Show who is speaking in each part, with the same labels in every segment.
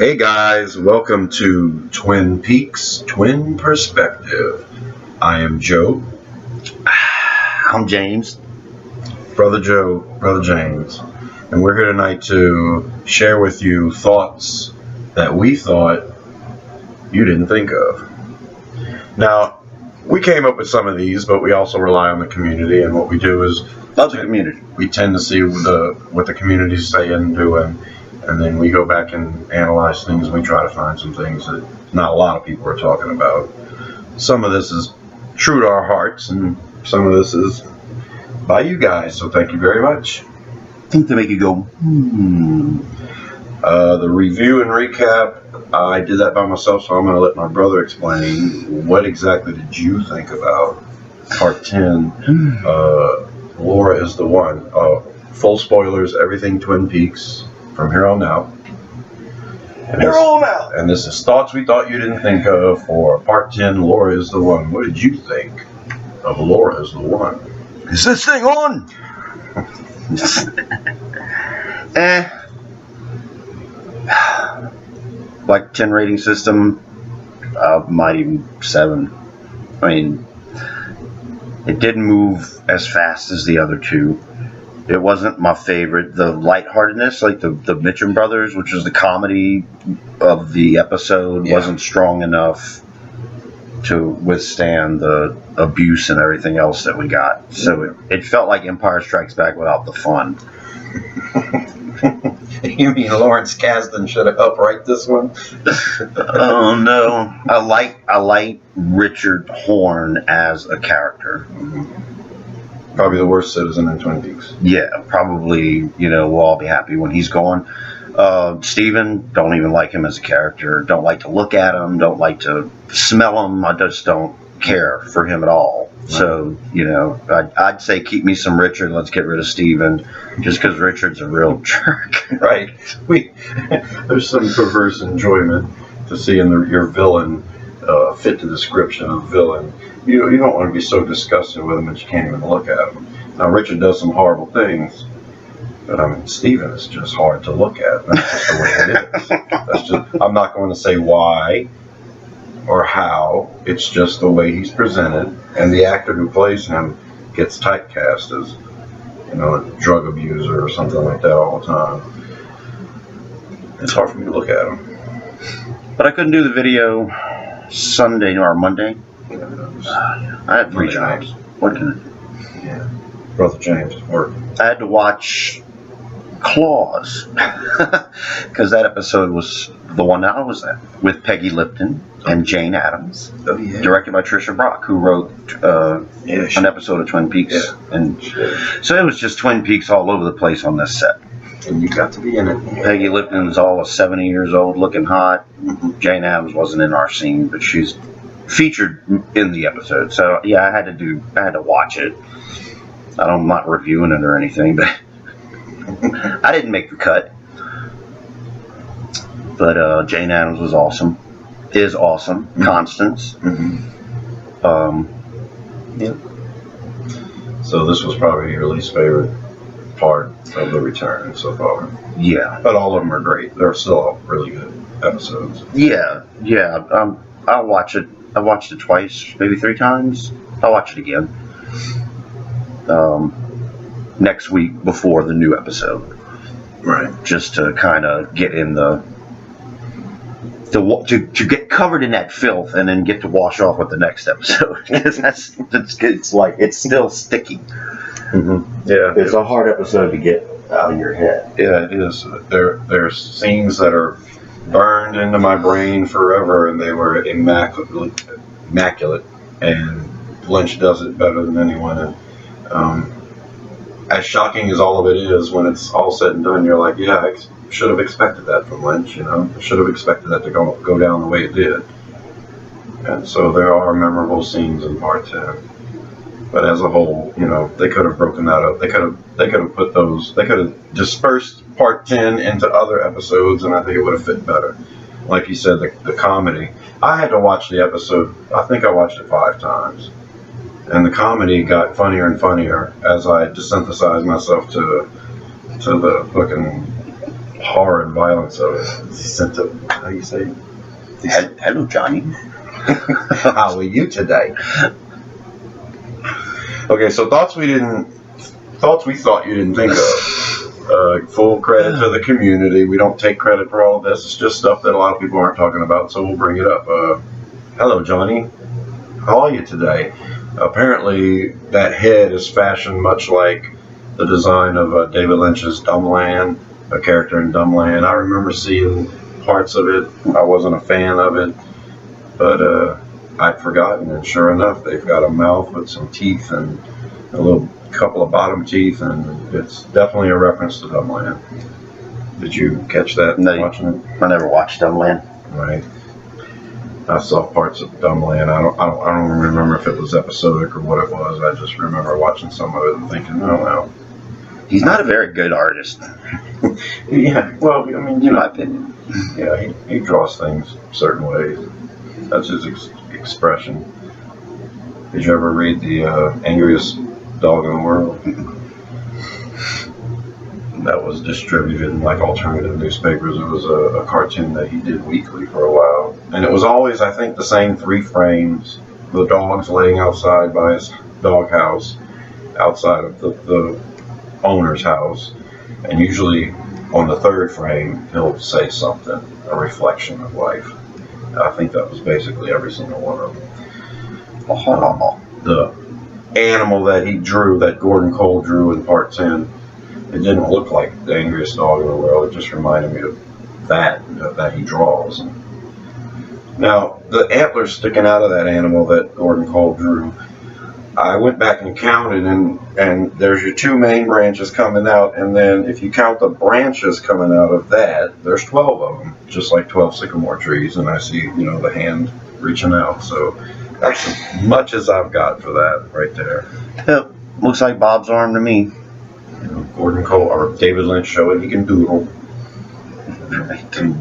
Speaker 1: Hey guys, welcome to Twin Peaks Twin Perspective. I am Joe.
Speaker 2: I'm James.
Speaker 1: Brother Joe, Brother James. And we're here tonight to share with you thoughts that we thought you didn't think of. Now, we came up with some of these, but we also rely on the community, and what we do is
Speaker 2: Love the community.
Speaker 1: we tend to see what the community's saying and doing, and then we go back and analyze things, and we try to find some things that not a lot of people are talking about. Some of this is true to our hearts, and some of this is by you guys, so thank you very much.
Speaker 2: Think to make you go,
Speaker 1: The review and recap, I did that by myself, so I'm going to let my brother explain. What exactly did you think about Part 10, Laura is the One? Full spoilers, everything Twin Peaks from here on out. And this is thoughts we thought you didn't think of for Part 10, Laura is the One. What did you think of Laura is the One?
Speaker 2: Is this thing on? Like 10 rating system, might even 7. I mean, it didn't move as fast as the other two. It wasn't my favorite. The lightheartedness, like the Mitchum brothers, which was the comedy of the episode, wasn't strong enough to withstand the abuse and everything else that we got. So it felt like Empire Strikes Back without the fun.
Speaker 1: You mean Lawrence Kasdan should have helped write this one?
Speaker 2: Oh no! I like Richard Horn as a character.
Speaker 1: Probably the worst citizen in Twin Peaks.
Speaker 2: Yeah, probably. We'll all be happy when he's gone. Steven, don't even like him as a character. Don't like to look at him. Don't like to smell him. I just don't care for him at all. Right. So, I'd say keep me some Richard. Let's get rid of Steven, just because Richard's a real jerk.
Speaker 1: Right. There's some perverse enjoyment to seeing your villain fit the description of villain. You don't want to be so disgusted with him that you can't even look at him. Now, Richard does some horrible things, but Steven is just hard to look at. That's just the way it is. I'm not going to say why or how. It's just the way he's presented, and the actor who plays him gets typecast as, a drug abuser or something like that all the time. It's hard for me to look at him.
Speaker 2: But I couldn't do the video Sunday or Monday. I had 3 jobs. What can I do?
Speaker 1: Yeah. Brother James, work.
Speaker 2: I had to watch Claws because that episode was the one that I was at with Peggy Lipton and Jane Addams, directed by Trisha Brock, who wrote an episode of Twin Peaks, and so it was just Twin Peaks all over the place on this set.
Speaker 1: And you got to be in it.
Speaker 2: Peggy Lipton's all 70 years old, looking hot. Jane Addams wasn't in our scene, but she's featured in the episode. So yeah, I had to watch it. I'm not reviewing it or anything, but I didn't make the cut. But Jane Addams was awesome. Is awesome. Constance.
Speaker 1: Yep. So this was probably your least favorite part of the return so far.
Speaker 2: Yeah.
Speaker 1: But all of them are great. They're still all really good episodes.
Speaker 2: Yeah. I'll watch it. I watched it twice, maybe 3 times. I'll watch it again. Next week before the new episode.
Speaker 1: Right.
Speaker 2: Just to kind of get in to get covered in that filth and then get to wash off with the next episode. Because it's still sticky.
Speaker 1: Yeah.
Speaker 2: It's a hard episode to get out of your head.
Speaker 1: Yeah, it is. There's scenes that are burned into my brain forever, and they were immaculate. And Lynch does it better than anyone. And as shocking as all of it is, when it's all said and done, you're like, yeah, I should have expected that from Lynch. I should have expected that to go down the way it did. And so there are memorable scenes in Part 10. But as a whole, they could have broken that up. They could have put those. They could have dispersed Part 10 into other episodes, and I think it would have fit better. Like you said, the comedy. I had to watch the episode. I think I watched it 5 times, and the comedy got funnier and funnier as I desynthesized myself to the fucking horror and violence of it. How do you say it?
Speaker 2: Hello, Johnny.
Speaker 1: How are you today? Okay, so thoughts we thought you didn't think of. Full credit to the community. We don't take credit for all of this. It's just stuff that a lot of people aren't talking about, so we'll bring it up. Hello, Johnny. How are you today? Apparently, that head is fashioned much like the design of David Lynch's Dumbland, a character in Dumbland. I remember seeing parts of it. I wasn't a fan of it, but I'd forgotten, and sure enough, they've got a mouth with some teeth and a little couple of bottom teeth, and it's definitely a reference to Dumbland. Did you catch that watching it?
Speaker 2: I never watched Dumbland.
Speaker 1: Right. I saw parts of Dumbland. I don't remember if it was episodic or what it was. I just remember watching some of it and thinking, oh well.
Speaker 2: He's not a very good artist.
Speaker 1: Yeah, well, I mean,
Speaker 2: in my opinion.
Speaker 1: Yeah, he draws things certain ways. That's his expression. Did you ever read the Angriest Dog in the World? That was distributed in like alternative newspapers. It was a cartoon that he did weekly for a while, and it was always, I think, the same 3 frames: the dog's laying outside by his dog house, outside of the owner's house, and usually on the 3rd frame he'll say something, a reflection of life. I think that was basically every single one of them. The animal that he drew, that Gordon Cole drew in Part 10, it didn't look like the angriest dog in the world. It just reminded me of that he draws. Now, the antlers sticking out of that animal that Gordon Cole drew, I went back and counted, and there's your 2 main branches coming out, and then if you count the branches coming out of that, there's 12 of them, just like 12 sycamore trees, and I see, the hand reaching out. So that's as much as I've got for that right there.
Speaker 2: Yep, looks like Bob's arm to me.
Speaker 1: Gordon Cole or David Lynch showing he can doodle.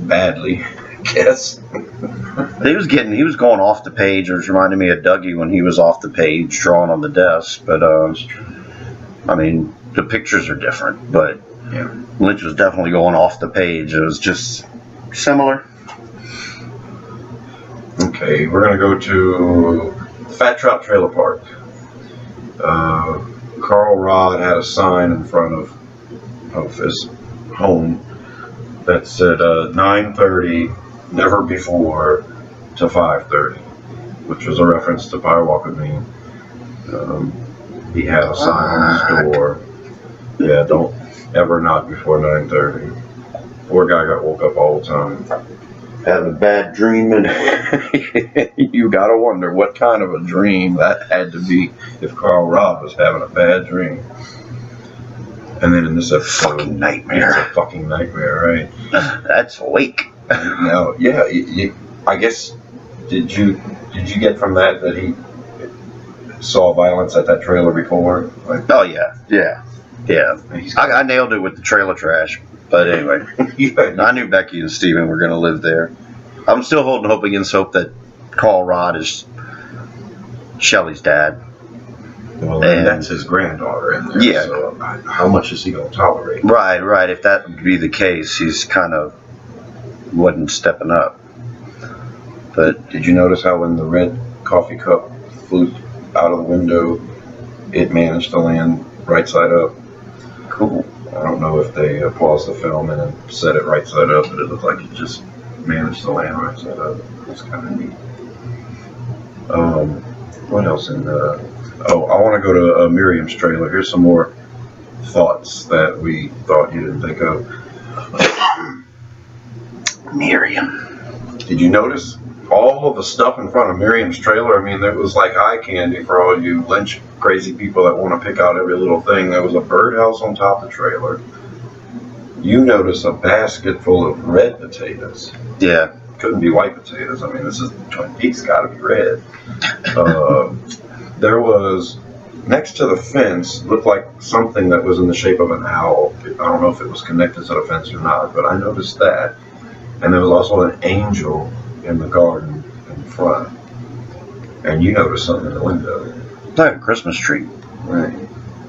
Speaker 1: Badly, I guess.
Speaker 2: He was going off the page. It was reminding me of Dougie when he was off the page drawing on the desk. But I mean, the pictures are different. But
Speaker 1: yeah,
Speaker 2: Lynch was definitely going off the page. It was just similar.
Speaker 1: Okay, we're gonna go to Fat Trout Trailer Park. Carl Rod had a sign in front of his home that said 9:30, never before, to 5:30, which was a reference to Pirawakameen. He had a sign on his door. Yeah, don't ever knock before 9:30. Poor guy got woke up all the time.
Speaker 2: Having a bad dream, and
Speaker 1: you gotta wonder what kind of a dream that had to be if Carl Robb was having a bad dream. And then in this episode,
Speaker 2: fucking nightmare.
Speaker 1: It's a fucking nightmare, right?
Speaker 2: That's awake.
Speaker 1: Now, yeah, I guess did you get from that he saw violence at that trailer before? Like,
Speaker 2: oh yeah. I nailed it with the trailer trash. But anyway, I knew Becky and Steven were going to live there. I'm still holding hope against hope that Carl Rod is Shelley's dad.
Speaker 1: Well, and that's his granddaughter in there.
Speaker 2: Yeah.
Speaker 1: So how much is he going to tolerate?
Speaker 2: Right. If that would be the case, he's kind of wasn't stepping up. But
Speaker 1: did you notice how when the red coffee cup flew out of the window, it managed to land right side up?
Speaker 2: Cool.
Speaker 1: I don't know if they paused the film and then set it right side up, but it looked like it just managed to land right side up. It's kind of neat. What else in the... Oh, I want to go to Miriam's trailer. Here's some more thoughts that we thought you didn't think of.
Speaker 2: Miriam.
Speaker 1: Did you notice all of the stuff in front of Miriam's trailer? I mean, it was like eye candy for all you Lynch crazy people that want to pick out every little thing. There was a birdhouse on top of the trailer. You notice a basket full of red potatoes.
Speaker 2: Yeah.
Speaker 1: Couldn't be white potatoes. I mean, this is Twin Peaks, got to be red. There was, next to the fence, looked like something that was in the shape of an owl. I don't know if it was connected to the fence or not, but I noticed that. And there was also an angel in the garden in front. And you noticed something in the window.
Speaker 2: It's like a Christmas tree.
Speaker 1: Right.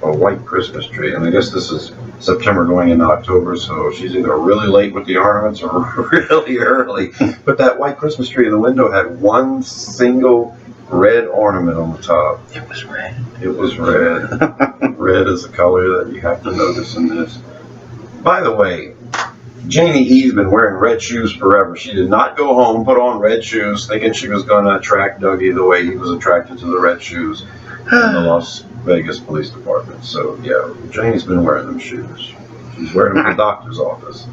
Speaker 1: a white Christmas tree, and I guess this is September going into October, so she's either really late with the ornaments or really early. But that white Christmas tree in the window had one single red ornament on the top.
Speaker 2: It was red.
Speaker 1: It was red. Red is a color that you have to notice in this. By the way, Janie E's been wearing red shoes forever. She did not go home, put on red shoes, thinking she was going to attract Dougie the way he was attracted to the red shoes in the Las Vegas Police Department. So, yeah, Janie's been wearing them shoes. She's wearing them at the doctor's office.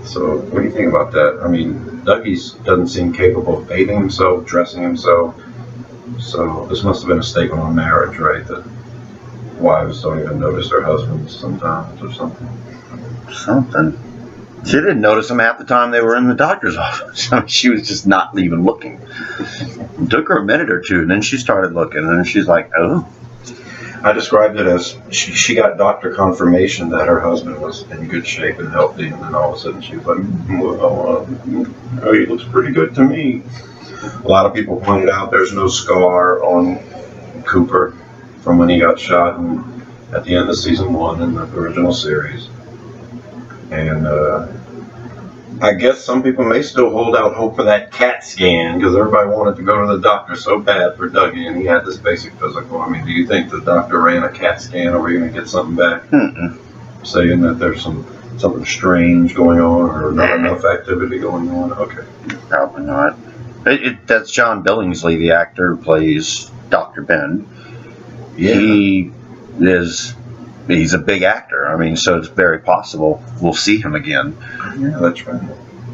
Speaker 1: So, what do you think about that? I mean, Dougie doesn't seem capable of bathing himself, dressing himself. So, this must have been a statement on marriage, right? That wives don't even notice their husbands sometimes or something.
Speaker 2: Something. She didn't notice him half the time they were in the doctor's office. She was just not even looking. It took her a minute or two, and then she started looking, and she's like, oh.
Speaker 1: I described it as she got doctor confirmation that her husband was in good shape and healthy, and then all of a sudden she was like, well, he looks pretty good to me. A lot of people pointed out there's no scar on Cooper from when he got shot at the end of season 1 in the original series. And I guess some people may still hold out hope for that CAT scan because everybody wanted to go to the doctor so bad for Dougie, and he had this basic physical. I mean, do you think the doctor ran a CAT scan, or are you going to get something back saying that there's something strange going on or not enough activity going on? Okay.
Speaker 2: Probably not. That's John Billingsley, the actor who plays Dr. Ben. Yeah. He's a big actor. I mean, so it's very possible we'll see him again.
Speaker 1: Yeah, that's right.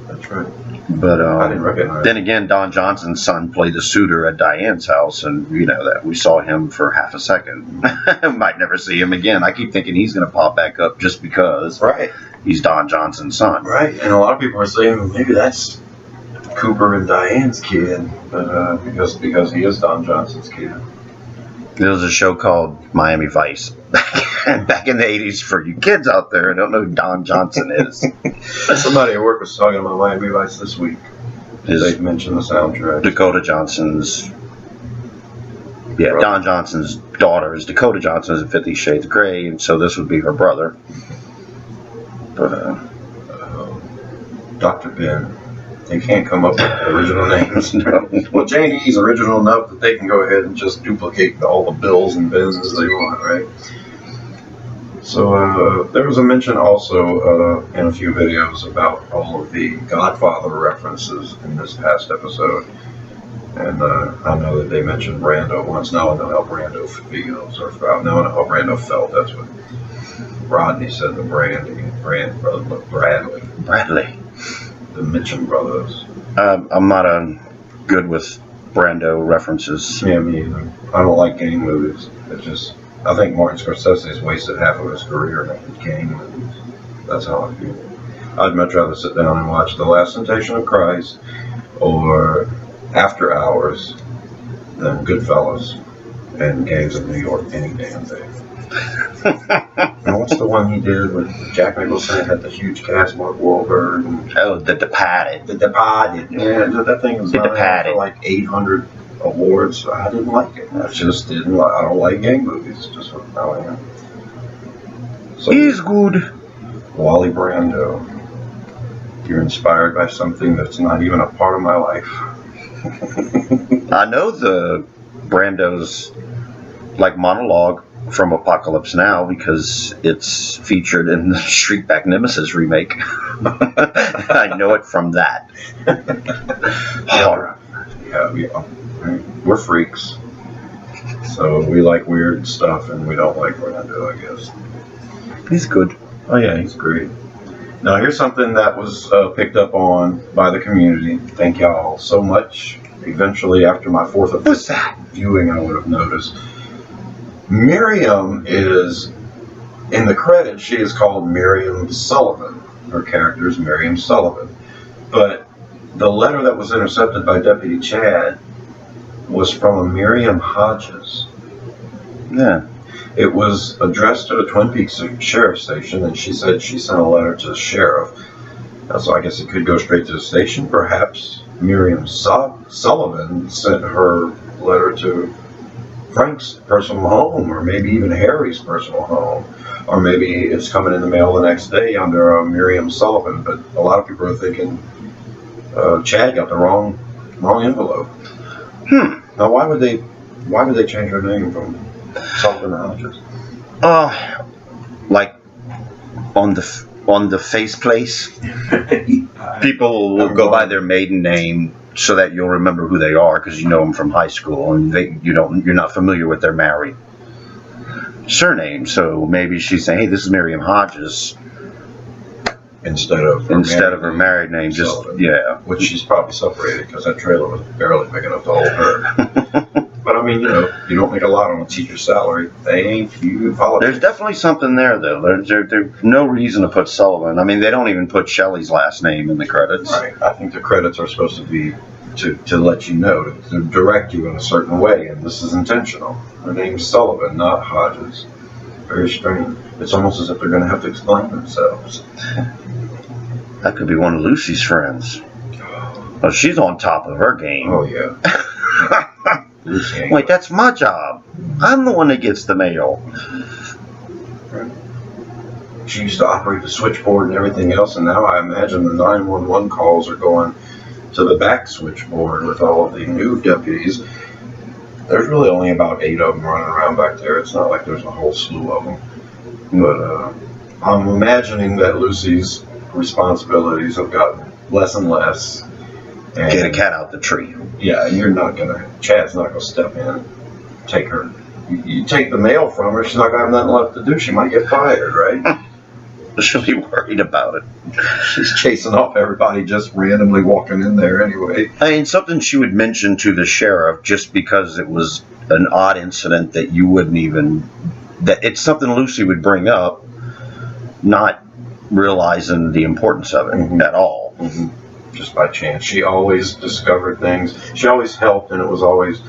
Speaker 1: That's right.
Speaker 2: But
Speaker 1: I didn't recognize
Speaker 2: then again, Don Johnson's son played the suitor at Diane's house, and you know that we saw him for half a second. Might never see him again. I keep thinking he's going to pop back up just because he's Don Johnson's son.
Speaker 1: Right, and a lot of people are saying maybe that's Cooper and Diane's kid, but because he is Don Johnson's kid.
Speaker 2: There was a show called Miami Vice back in the 80s for you kids out there. I don't know who Don Johnson is.
Speaker 1: Somebody at work was talking about Miami Vice this week. They mentioned the soundtrack.
Speaker 2: Dakota Johnson's. Yeah, brother. Don Johnson's daughter is Dakota Johnson in 50 Shades of Grey, and so this would be her brother. But,
Speaker 1: Dr. Ben. They can't come up with original names. Well, Janie E's original enough that they can go ahead and just duplicate all the Bills and Bens as they want, right? So there was a mention also in a few videos about all of the Godfather references in this past episode. And I know that they mentioned Brando once. Now I know how Brando feels, or now I know how Brando felt. That's what Rodney said to Bradley. The Mitchum brothers.
Speaker 2: I'm not good with Brando references.
Speaker 1: Yeah, me either. I don't like gang movies. I think Martin Scorsese's wasted half of his career making gang movies. That's how I feel. I'd much rather sit down and watch The Last Temptation of Christ or After Hours than Goodfellas and Gangs of New York any damn day. And what's the one he did with Jack Nicholson? Had the huge cast, Mark Wahlberg.
Speaker 2: The Departed.
Speaker 1: The Departed. Yeah, that thing was nominated for like 800 awards. I didn't like it. I just didn't like. I don't like gang movies. It's just how I am. So,
Speaker 2: he's good.
Speaker 1: Wally Brando. You're inspired by something that's not even a part of my life.
Speaker 2: I know the Brando's monologue from Apocalypse Now because it's featured in the Shriekback Nemesis remake. I know it from that. Horror.
Speaker 1: Yeah, we're freaks. So we like weird stuff and we don't like Brando, I guess.
Speaker 2: He's good.
Speaker 1: Oh yeah, he's great. Now here's something that was picked up on by the community. Thank y'all so much. Eventually, after my fourth or fifth viewing, I would have noticed. Miriam is, in the credits, she is called Miriam Sullivan. Her character is Miriam Sullivan. But the letter that was intercepted by Deputy Chad was from a Miriam Hodges.
Speaker 2: Yeah.
Speaker 1: It was addressed to the Twin Peaks Sheriff Station, and she said she sent a letter to the sheriff. So I guess it could go straight to the station. Perhaps Miriam Sullivan sent her letter to Frank's personal home, or maybe even Harry's personal home, or maybe it's coming in the mail the next day under Miriam Sullivan. But a lot of people are thinking Chad got the wrong envelope. Now, why would they change her name from Sullivan to Hodges?
Speaker 2: Like on the faceplace, people will go by their maiden name so that you'll remember who they are because you know them from high school, and you're not familiar with their married surname. So maybe she's saying, "Hey, this is Miriam Hodges,"
Speaker 1: instead of
Speaker 2: her married name. Just
Speaker 1: Sullivan.
Speaker 2: Yeah,
Speaker 1: Which she's probably separated because that trailer was barely big enough to hold her. But I mean, you don't make a lot on a teacher's salary. They ain't you politics.
Speaker 2: there's definitely something there though. There's no reason to put Sullivan. I mean, they don't even put Shelley's last name in the credits.
Speaker 1: Right. I think the credits are supposed to be to let you know, to direct you in a certain way, and this is intentional. Her name's Sullivan, not Hodges. Very strange. It's almost as if they're going to have to explain themselves.
Speaker 2: That could be one of Lucy's friends. Well, she's on top of her game.
Speaker 1: Oh yeah. Lucy ain't
Speaker 2: Wait, that's my job. I'm the one that gets the mail.
Speaker 1: She used to operate the switchboard and everything else, and now I imagine the 911 calls are going to the back switchboard with all of the new deputies. There's really only about 8 of them running around back there. It's not like there's a whole slew of them. But I'm imagining that Lucy's responsibilities have gotten less and less. And
Speaker 2: Get a cat out the tree.
Speaker 1: yeah, Chad's not gonna step in, take her. You take the mail from her, she's not gonna have nothing left to do. She might get fired, right?
Speaker 2: She'll be worried about it.
Speaker 1: She's chasing off everybody just randomly walking in there anyway.
Speaker 2: I mean, something she would mention to the sheriff just because it was an odd incident that you wouldn't even... that it's something Lucy would bring up, not realizing the importance of it at all.
Speaker 1: Just by chance. She always discovered things. She always helped, and it was always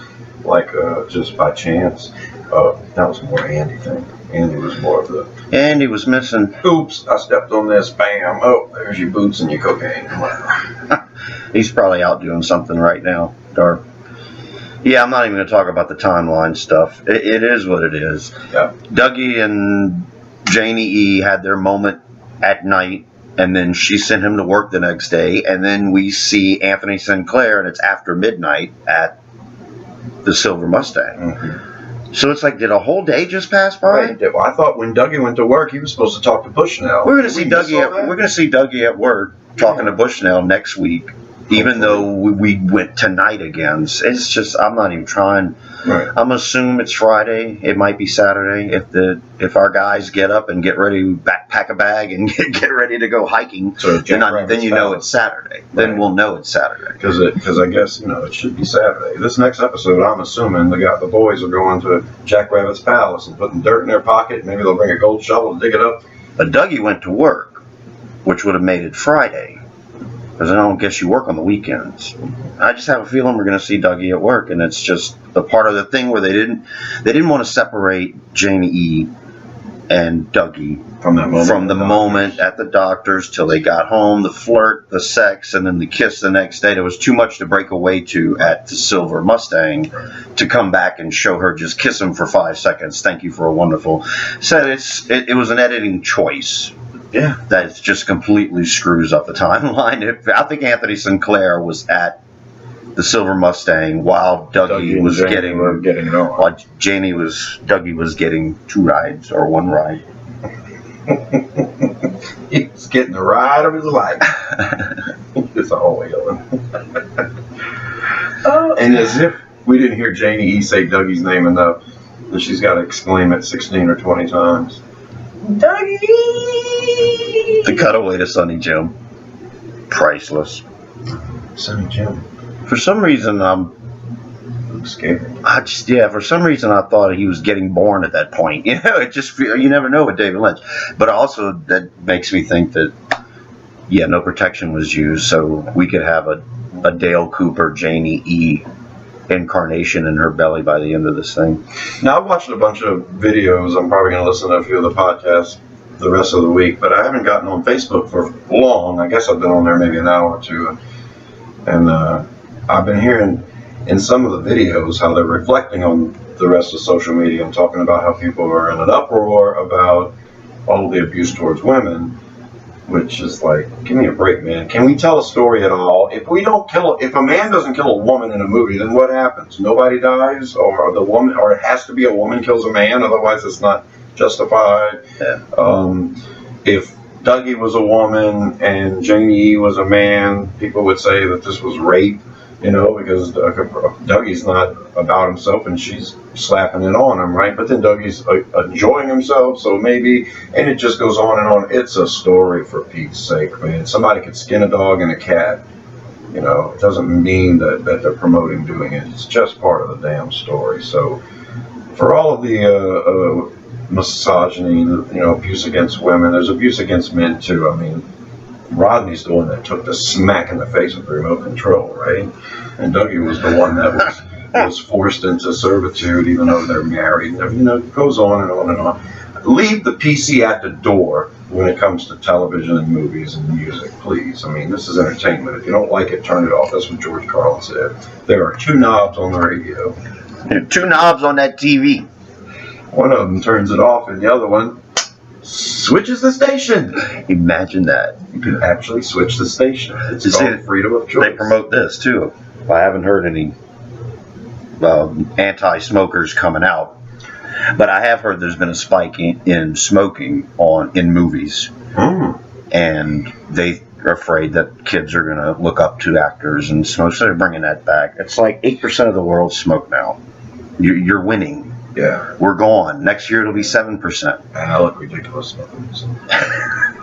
Speaker 1: like just by chance. That was more Andy thing. Andy was more of the...
Speaker 2: And he was missing...
Speaker 1: Oops, I stepped on this. Bam. Oh, there's your boots and your cocaine.
Speaker 2: He's probably out doing something right now. Or, yeah, I'm not even going to talk about the timeline stuff. It is what it is.
Speaker 1: Yeah.
Speaker 2: Dougie and Janie E. had their moment at night, and then she sent him to work the next day, and then we see Anthony Sinclair, and it's after midnight at the Silver Mustang. So it's like, did a whole day just pass by?
Speaker 1: Right. Well, I thought when Dougie went to work, he was supposed to talk to Bushnell.
Speaker 2: We're going to see Dougie at work talking to Bushnell next week, even though we went tonight again. It's just, I'm not even trying.
Speaker 1: Right.
Speaker 2: I'm assume it's Friday. It might be Saturday if our guys get up and get ready, pack a bag and get ready to go hiking.
Speaker 1: So
Speaker 2: then you know it's Saturday. Then we'll know it's Saturday.
Speaker 1: Because I guess it should be Saturday. This next episode, I'm assuming the boys are going to Jack Rabbit's palace and putting dirt in their pocket. Maybe they'll bring a gold shovel to dig it up.
Speaker 2: But Dougie went to work, which would have made it Friday. Because I don't guess you work on the weekends. I just have a feeling we're going to see Dougie at work, and it's just a part of the thing where they didn't want to separate Janie E. and Dougie
Speaker 1: from the
Speaker 2: moment at the doctor's till they got home, the flirt, the sex, and then the kiss the next day. There was too much to break away to at the Silver Mustang to come back and show her just kiss him for 5 seconds. Thank you for a wonderful. So it was an editing choice.
Speaker 1: Yeah,
Speaker 2: that just completely screws up the timeline. I think Anthony Sinclair was at the Silver Mustang while Dougie was getting
Speaker 1: it on.
Speaker 2: While Dougie was getting 2 rides or 1 ride.
Speaker 1: He was getting the ride of his life. It's a whole yelling. And as if we didn't hear Janie E. say Dougie's name enough, that she's got to exclaim it 16 or 20 times. Dougie!
Speaker 2: The cutaway to Sonny Jim. Priceless.
Speaker 1: Sonny Jim.
Speaker 2: For some reason,
Speaker 1: I'm scared.
Speaker 2: For some reason I thought he was getting born at that point. It just, you never know with David Lynch. But also that makes me think that, no protection was used, so we could have a Dale Cooper, Janie E. incarnation in her belly by the end of this thing.
Speaker 1: Now, I've watched a bunch of videos. I'm probably going to listen to a few of the podcasts the rest of the week, but I haven't gotten on Facebook for long. I guess I've been on there maybe an hour or two, and I've been hearing in some of the videos how they're reflecting on the rest of social media and talking about how people are in an uproar about all the abuse towards women, which is like, give me a break, man. Can we tell a story at all? If a man doesn't kill a woman in a movie, then what happens? Nobody dies, or it has to be a woman kills a man, otherwise it's not justified.
Speaker 2: Yeah.
Speaker 1: If Dougie was a woman and Jamie was a man, people would say that this was rape, because Dougie's not about himself and she's slapping it on him, right? But then Dougie's enjoying himself, so maybe, and it just goes on and on. It's a story, for Pete's sake, man. Somebody could skin a dog and a cat. It doesn't mean that they're promoting doing it. It's just part of the damn story. So for all of the misogyny, abuse against women, there's abuse against men too. I mean, Rodney's the one that took the smack in the face with remote control, right? And Dougie was the one that was forced into servitude, even though they're married. It goes on and on and on. Leave the PC at the door when it comes to television and movies and music, please. I mean, this is entertainment. If you don't like it, turn it off. That's what George Carlin said. There are two knobs on the radio.
Speaker 2: There are two knobs on that TV.
Speaker 1: One of them turns it off, and the other one switches the station.
Speaker 2: Imagine that.
Speaker 1: You can actually switch the station. It's called freedom of choice.
Speaker 2: They promote this too. I haven't heard any anti-smokers coming out, but I have heard there's been a spike in smoking in movies, and they are afraid that kids are going to look up to actors and smoke. So they're bringing that back. It's like 8% of the world smoke now. You're winning.
Speaker 1: Yeah.
Speaker 2: We're gone. Next year it'll be 7%.
Speaker 1: I look ridiculous.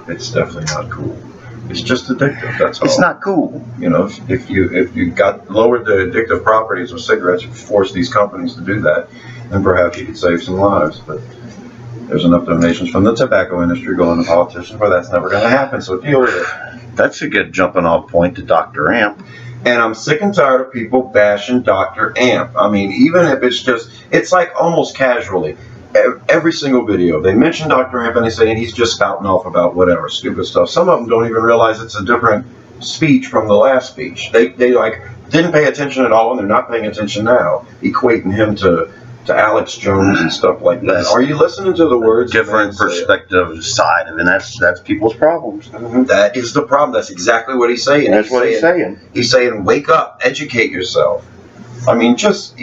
Speaker 1: It's definitely not cool. It's just addictive. That's all.
Speaker 2: It's not cool.
Speaker 1: If you got lowered the addictive properties of cigarettes, if you force these companies to do that, then perhaps you could save some lives. But there's enough donations from the tobacco industry going to politicians where that's never going to happen. So deal with it.
Speaker 2: That's a good jumping off point to Dr. Amp.
Speaker 1: And I'm sick and tired of people bashing Dr. Amp. I mean, even if it's like almost casually. Every single video, they mention Dr. Amp and they say he's just spouting off about whatever, stupid stuff. Some of them don't even realize it's a different speech from the last speech. They didn't pay attention at all, and they're not paying attention now, equating him to Alex Jones and stuff like that. Are you listening to the words?
Speaker 2: Different perspective side of it, and that's people's problems.
Speaker 1: That is the problem. That's exactly what he's saying.
Speaker 2: That's what he's saying.
Speaker 1: He's saying, wake up, educate yourself. I mean, just,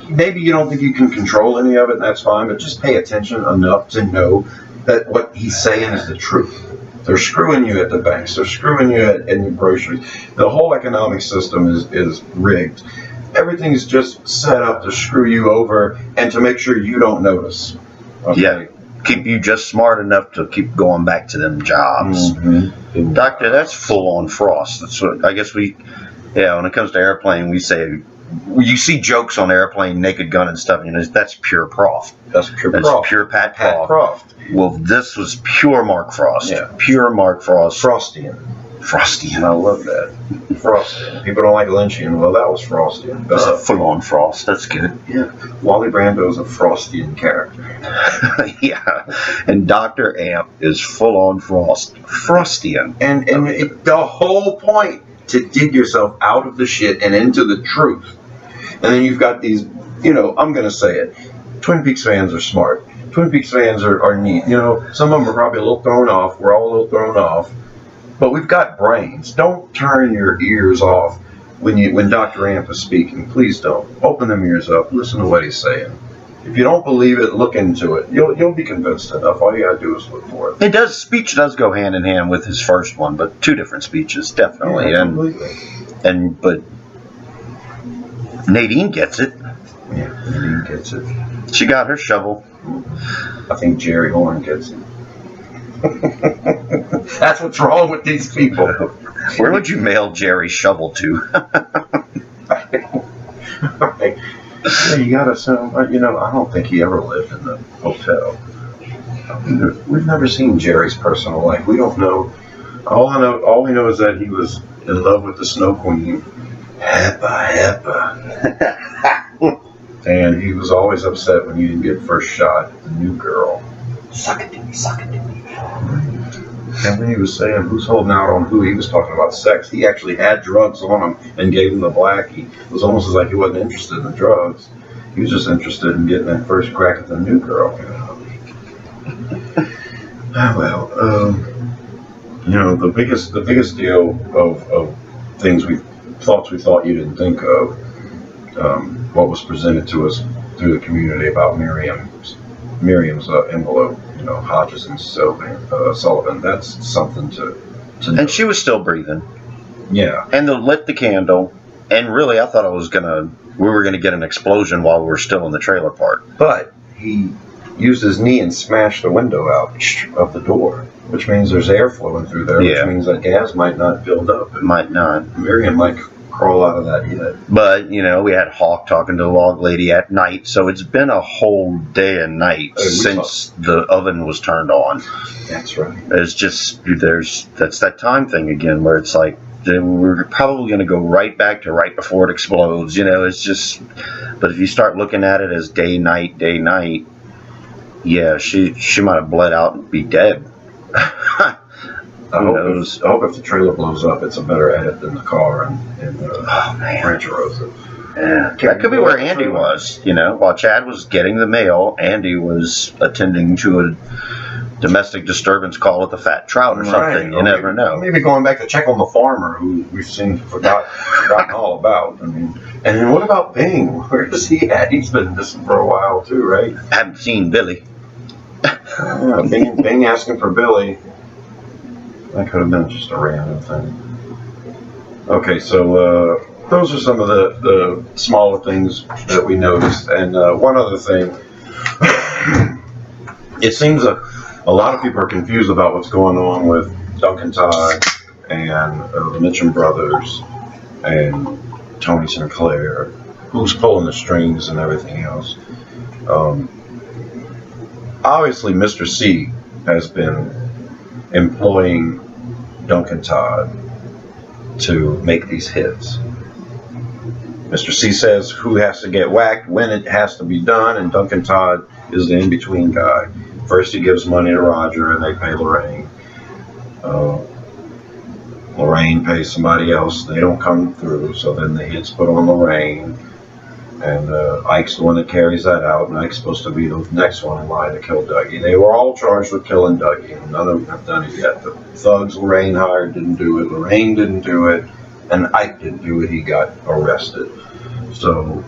Speaker 1: maybe you don't think you can control any of it, and that's fine, but just pay attention enough to know that what he's saying is the truth. They're screwing you at the banks. They're screwing you in your groceries. The whole economic system is rigged. Everything's just set up to screw you over and to make sure you don't notice. Okay?
Speaker 2: Yeah. Keep you just smart enough to keep going back to them jobs.
Speaker 1: Mm-hmm.
Speaker 2: Doctor, that's full on frost. That's what I guess when it comes to airplane, we say, you see jokes on airplane, Naked Gun and stuff, that's pure Proft.
Speaker 1: That's
Speaker 2: pure Pat Proft. Well, this was pure Mark Frost.
Speaker 1: Yeah.
Speaker 2: Pure Mark Frost.
Speaker 1: Frostian.
Speaker 2: Frostian.
Speaker 1: I love that. Frostian. People don't like Lynchian. Well, that was Frostian.
Speaker 2: That's a full-on Frost. That's good.
Speaker 1: Yeah. Wally Brando's a Frostian character.
Speaker 2: Yeah. And Dr. Amp is full-on Frostian.
Speaker 1: And the whole point, to dig yourself out of the shit and into the truth. And then you've got these, I'm going to say it. Twin Peaks fans are smart. Twin Peaks fans are neat. Some of them are probably a little thrown off. We're all a little thrown off. But we've got brains. Don't turn your ears off when Dr. Amp is speaking. Please don't. Open them ears up. Listen to what he's saying. If you don't believe it, look into it. You'll be convinced enough. All you gotta do is look for it. Speech
Speaker 2: does go hand in hand with his first one, but two different speeches, definitely.
Speaker 1: Yeah, completely.
Speaker 2: But Nadine gets it.
Speaker 1: Yeah, Nadine gets it.
Speaker 2: She got her shovel.
Speaker 1: I think Jerry Horn gets it. That's what's wrong with these people.
Speaker 2: Where would you mail Jerry's shovel to?
Speaker 1: Right. Yeah, you gotta assume. I don't think he ever lived in the hotel. We've never seen Jerry's personal life. We don't know. All we know is that he was in love with the Snow Queen, Hepa. And he was always upset when he didn't get first shot at the new girl.
Speaker 2: Suck it to me.
Speaker 1: And when he was saying who's holding out on who, he was talking about sex. He actually had drugs on him and gave him the black. It was almost as like he wasn't interested in the drugs. He was just interested in getting that first crack at the new girl. The biggest deal of things thoughts we thought you didn't think of, what was presented to us through the community about Miriam's envelope, Hodges and Sullivan. That's something to know.
Speaker 2: And she was still breathing.
Speaker 1: Yeah.
Speaker 2: And they lit the candle, and really, I thought we were gonna get an explosion while we were still in the trailer park.
Speaker 1: But he used his knee and smashed the window out of the door, which means there's air flowing through there,
Speaker 2: Yeah.
Speaker 1: which means that gas might not build up.
Speaker 2: It might not.
Speaker 1: Miriam might crawl out of that yet.
Speaker 2: But, we had Hawk talking to the log lady at night, so it's been a whole day and night since the oven was turned on.
Speaker 1: That's right.
Speaker 2: It's just, that's that time thing again, where it's like, we're probably going to go right back to right before it explodes, it's just, but if you start looking at it as day, night, yeah, she might have bled out and be dead.
Speaker 1: I hope if the trailer blows up, it's a better edit than the car in Rancho Rosa.
Speaker 2: Yeah, that could be where Andy was. While Chad was getting the mail, Andy was attending to a domestic disturbance call at the Fat Trout or something.
Speaker 1: Right.
Speaker 2: You never know.
Speaker 1: Maybe going back to check on the farmer who we've forgotten all about. And then what about Bing? Where is he at? He's been missing for a while too, right?
Speaker 2: Haven't seen Billy.
Speaker 1: Yeah, Bing asking for Billy. That could have been just a random thing. Okay, so those are some of the smaller things that we noticed. And one other thing, it seems a lot of people are confused about what's going on with Duncan Todd and the Mitchum brothers and Tony Sinclair, who's pulling the strings and everything else. Obviously, Mr. C has been employing Duncan Todd to make these hits. Mr. C says who has to get whacked, when it has to be done, and Duncan Todd is the in-between guy. First he gives money to Roger and they pay Lorraine. Lorraine pays somebody else, they don't come through, so then the hit's put on Lorraine. And Ike's the one that carries that out, and Ike's supposed to be the next one in line to kill Dougie. They were all charged with killing Dougie, and none of them have done it yet. The thugs Lorraine hired didn't do it, Lorraine didn't do it, and Ike didn't do it, he got arrested. So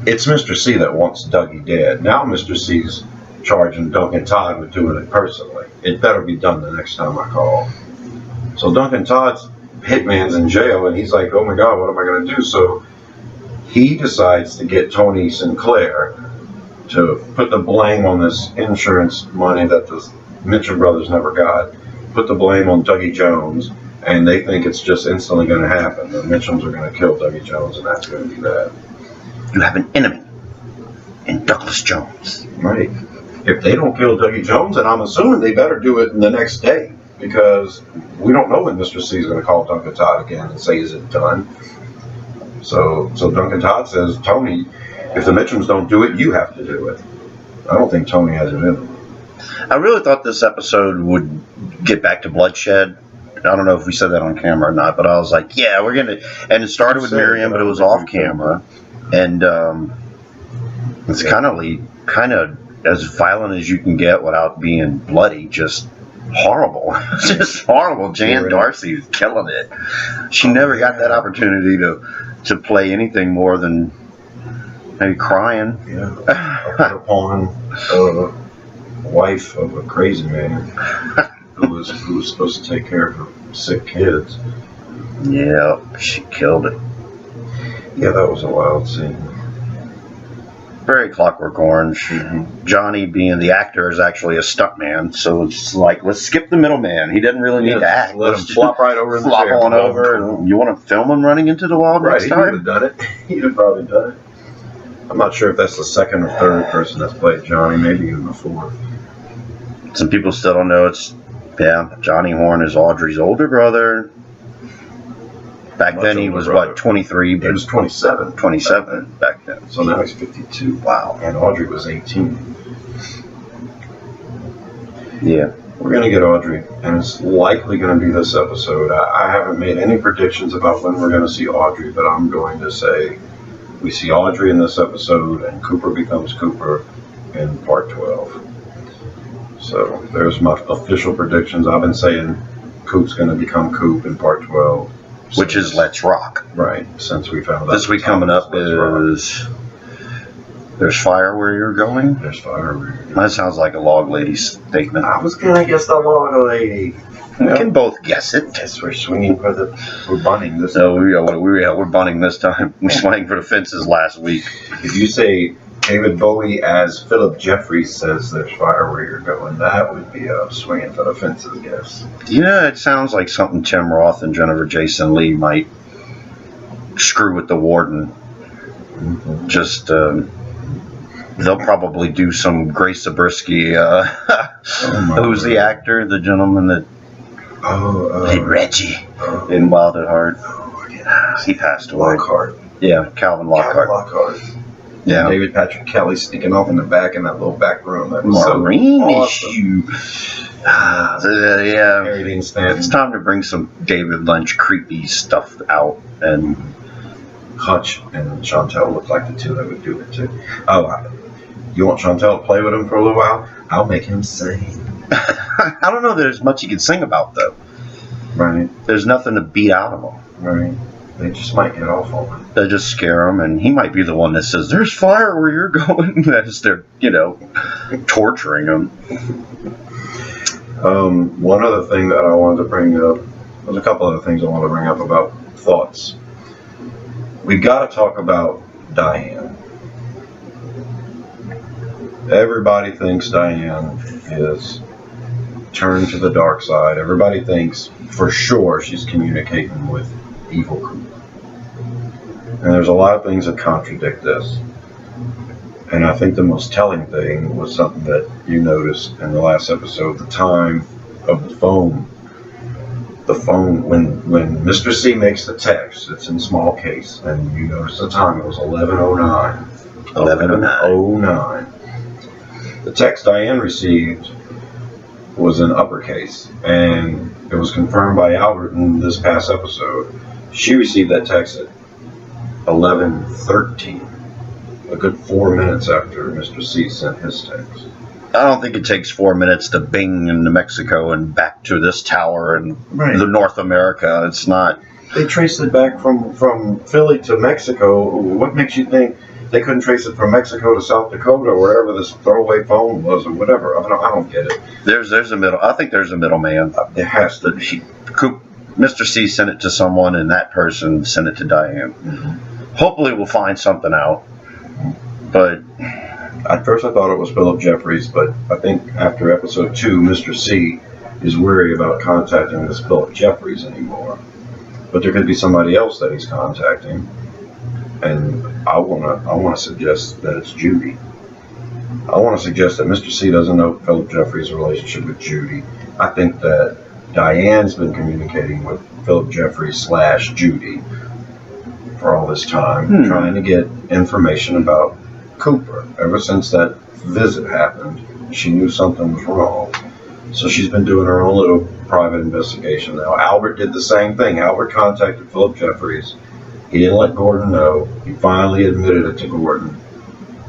Speaker 1: it's Mr. C that wants Dougie dead. Now Mr. C's charging Duncan Todd with doing it personally. It better be done the next time I call. So Duncan Todd's hitman's in jail, and he's like, oh my God, what am I going to do? So he decides to get Tony Sinclair to put the blame on this insurance money that the Mitchum brothers never got, put the blame on Dougie Jones, and they think it's just instantly going to happen. The Mitchums are going to kill Dougie Jones, and that's going to be that.
Speaker 2: You have an enemy in Douglas Jones.
Speaker 1: Right. If they don't kill Dougie Jones, then I'm assuming they better do it the next day, because we don't know when Mr. C is going to call Duncan Todd again and say, is it done? So Duncan Todd says, Tony, if the Mitchums don't do it, you have to do it. I don't think Tony has it in him.
Speaker 2: I really thought this episode would get back to bloodshed. I don't know if we said that on camera or not, but I was like, yeah, we're going to... And it started with Miriam, but it was off camera. And it's kind of as violent as you can get without being bloody, just horrible. Just horrible. Jan Darcy is killing it. She never got that opportunity to play anything more than maybe crying.
Speaker 1: Yeah. A pawn, wife of a crazy man who was supposed to take care of her sick kids.
Speaker 2: Yeah, she killed it.
Speaker 1: Yeah, that was a wild scene.
Speaker 2: Very Clockwork Orange. Mm-hmm. Johnny, being the actor, is actually a stuntman, so it's like, let's skip the middleman. He doesn't really need to act.
Speaker 1: Let him flop right over in the
Speaker 2: flop
Speaker 1: chair.
Speaker 2: on over. You want to film him running into the wall next time?
Speaker 1: Right, he would have done it. He'd have probably done it. I'm not sure if that's the second or third person that's played Johnny, maybe even the fourth.
Speaker 2: Some people still don't know Johnny Horn is Audrey's older brother. Back then he was, 23?
Speaker 1: He was 27.
Speaker 2: 27 back then.
Speaker 1: So now he's 52.
Speaker 2: Wow.
Speaker 1: And Audrey was 18.
Speaker 2: Yeah.
Speaker 1: We're going to get Audrey, and it's likely going to be this episode. I haven't made any predictions about when we're going to see Audrey, but I'm going to say we see Audrey in this episode, and Cooper becomes Cooper in part 12. So there's my official predictions. I've been saying Coop's going to become Coop in part 12.
Speaker 2: Which is Let's Rock.
Speaker 1: Right, since we found out.
Speaker 2: This week coming up is There's Fire Where You're Going.
Speaker 1: There's Fire Where You're Going.
Speaker 2: That sounds like a Log Lady statement.
Speaker 1: I was going to guess the Log Lady.
Speaker 2: We can both guess it.
Speaker 1: Yes, we're swinging for the. We're bunting this.
Speaker 2: No, we're bunting this time. We swung for the fences last week.
Speaker 1: If you say David Bowie as Philip Jeffries says There's Fire Where You're Going, that would be a swinging for the fences guess.
Speaker 2: Yeah, it sounds like something Tim Roth and Jennifer Jason Leigh might screw with the warden.
Speaker 1: Mm-hmm.
Speaker 2: Just, they'll probably do some Grace Zabriskie, who's the actor, the gentleman that played Reggie in Wild at Heart. He passed away.
Speaker 1: Lockhart.
Speaker 2: Yeah, Calvin Lockhart.
Speaker 1: Lockhart.
Speaker 2: Yeah.
Speaker 1: David Patrick Kelly sneaking off in the back in that little back room. That was
Speaker 2: Marine
Speaker 1: so awesome.
Speaker 2: issue. Yeah.
Speaker 1: Harry Dean Stanton.
Speaker 2: It's time to bring some David Lynch creepy stuff out. And
Speaker 1: Hutch and Chantel look like the two that would do it too. Oh, you want Chantel to play with him for a little while? I'll make him sing.
Speaker 2: I don't know there's much you can sing about, though.
Speaker 1: Right.
Speaker 2: There's nothing to beat out of him.
Speaker 1: Right. They just might get off on it.
Speaker 2: They just scare him, and he might be the one that says, "There's fire where you're going." As they're, torturing him.
Speaker 1: One other thing that I wanted to bring up, there's a couple other things I wanted to bring up about thoughts. We've got to talk about Diane. Everybody thinks Diane is turned to the dark side. Everybody thinks for sure she's communicating with evil Coop. And there's a lot of things that contradict this. And I think the most telling thing was something that you noticed in the last episode, the time of the phone. The phone, when Mr. C makes the text, it's in small case, and you notice the time, it was 11:09. 11:09. The text Diane received was in uppercase, and it was confirmed by Albert in this past episode. She received that text at 11:13, a good 4 minutes after Mr. C sent his text.
Speaker 2: I don't think it takes 4 minutes to bing into Mexico and back to this tower in
Speaker 1: Right.
Speaker 2: the North America. It's not.
Speaker 1: They traced it back from Philly to Mexico. What makes you think they couldn't trace it from Mexico to South Dakota or wherever this throwaway phone was or whatever? I don't get it.
Speaker 2: There's a middle. I think there's a middleman.
Speaker 1: There has to be.
Speaker 2: Mr. C sent it to someone, and that person sent it to Diane.
Speaker 1: Mm-hmm.
Speaker 2: Hopefully, we'll find something out. But
Speaker 1: At first I thought it was Philip Jeffries, but I think after episode 2, Mr. C is wary about contacting this Philip Jeffries anymore. But there could be somebody else that he's contacting. And I wanna suggest that it's Judy. I want to suggest that Mr. C doesn't know Philip Jeffries' relationship with Judy. I think that Diane's been communicating with Philip Jeffries / Judy for all this time, trying to get information about Cooper. Ever since that visit happened, she knew something was wrong. So she's been doing her own little private investigation now. Albert did the same thing. Albert contacted Philip Jeffries. He didn't let Gordon know. He finally admitted it to Gordon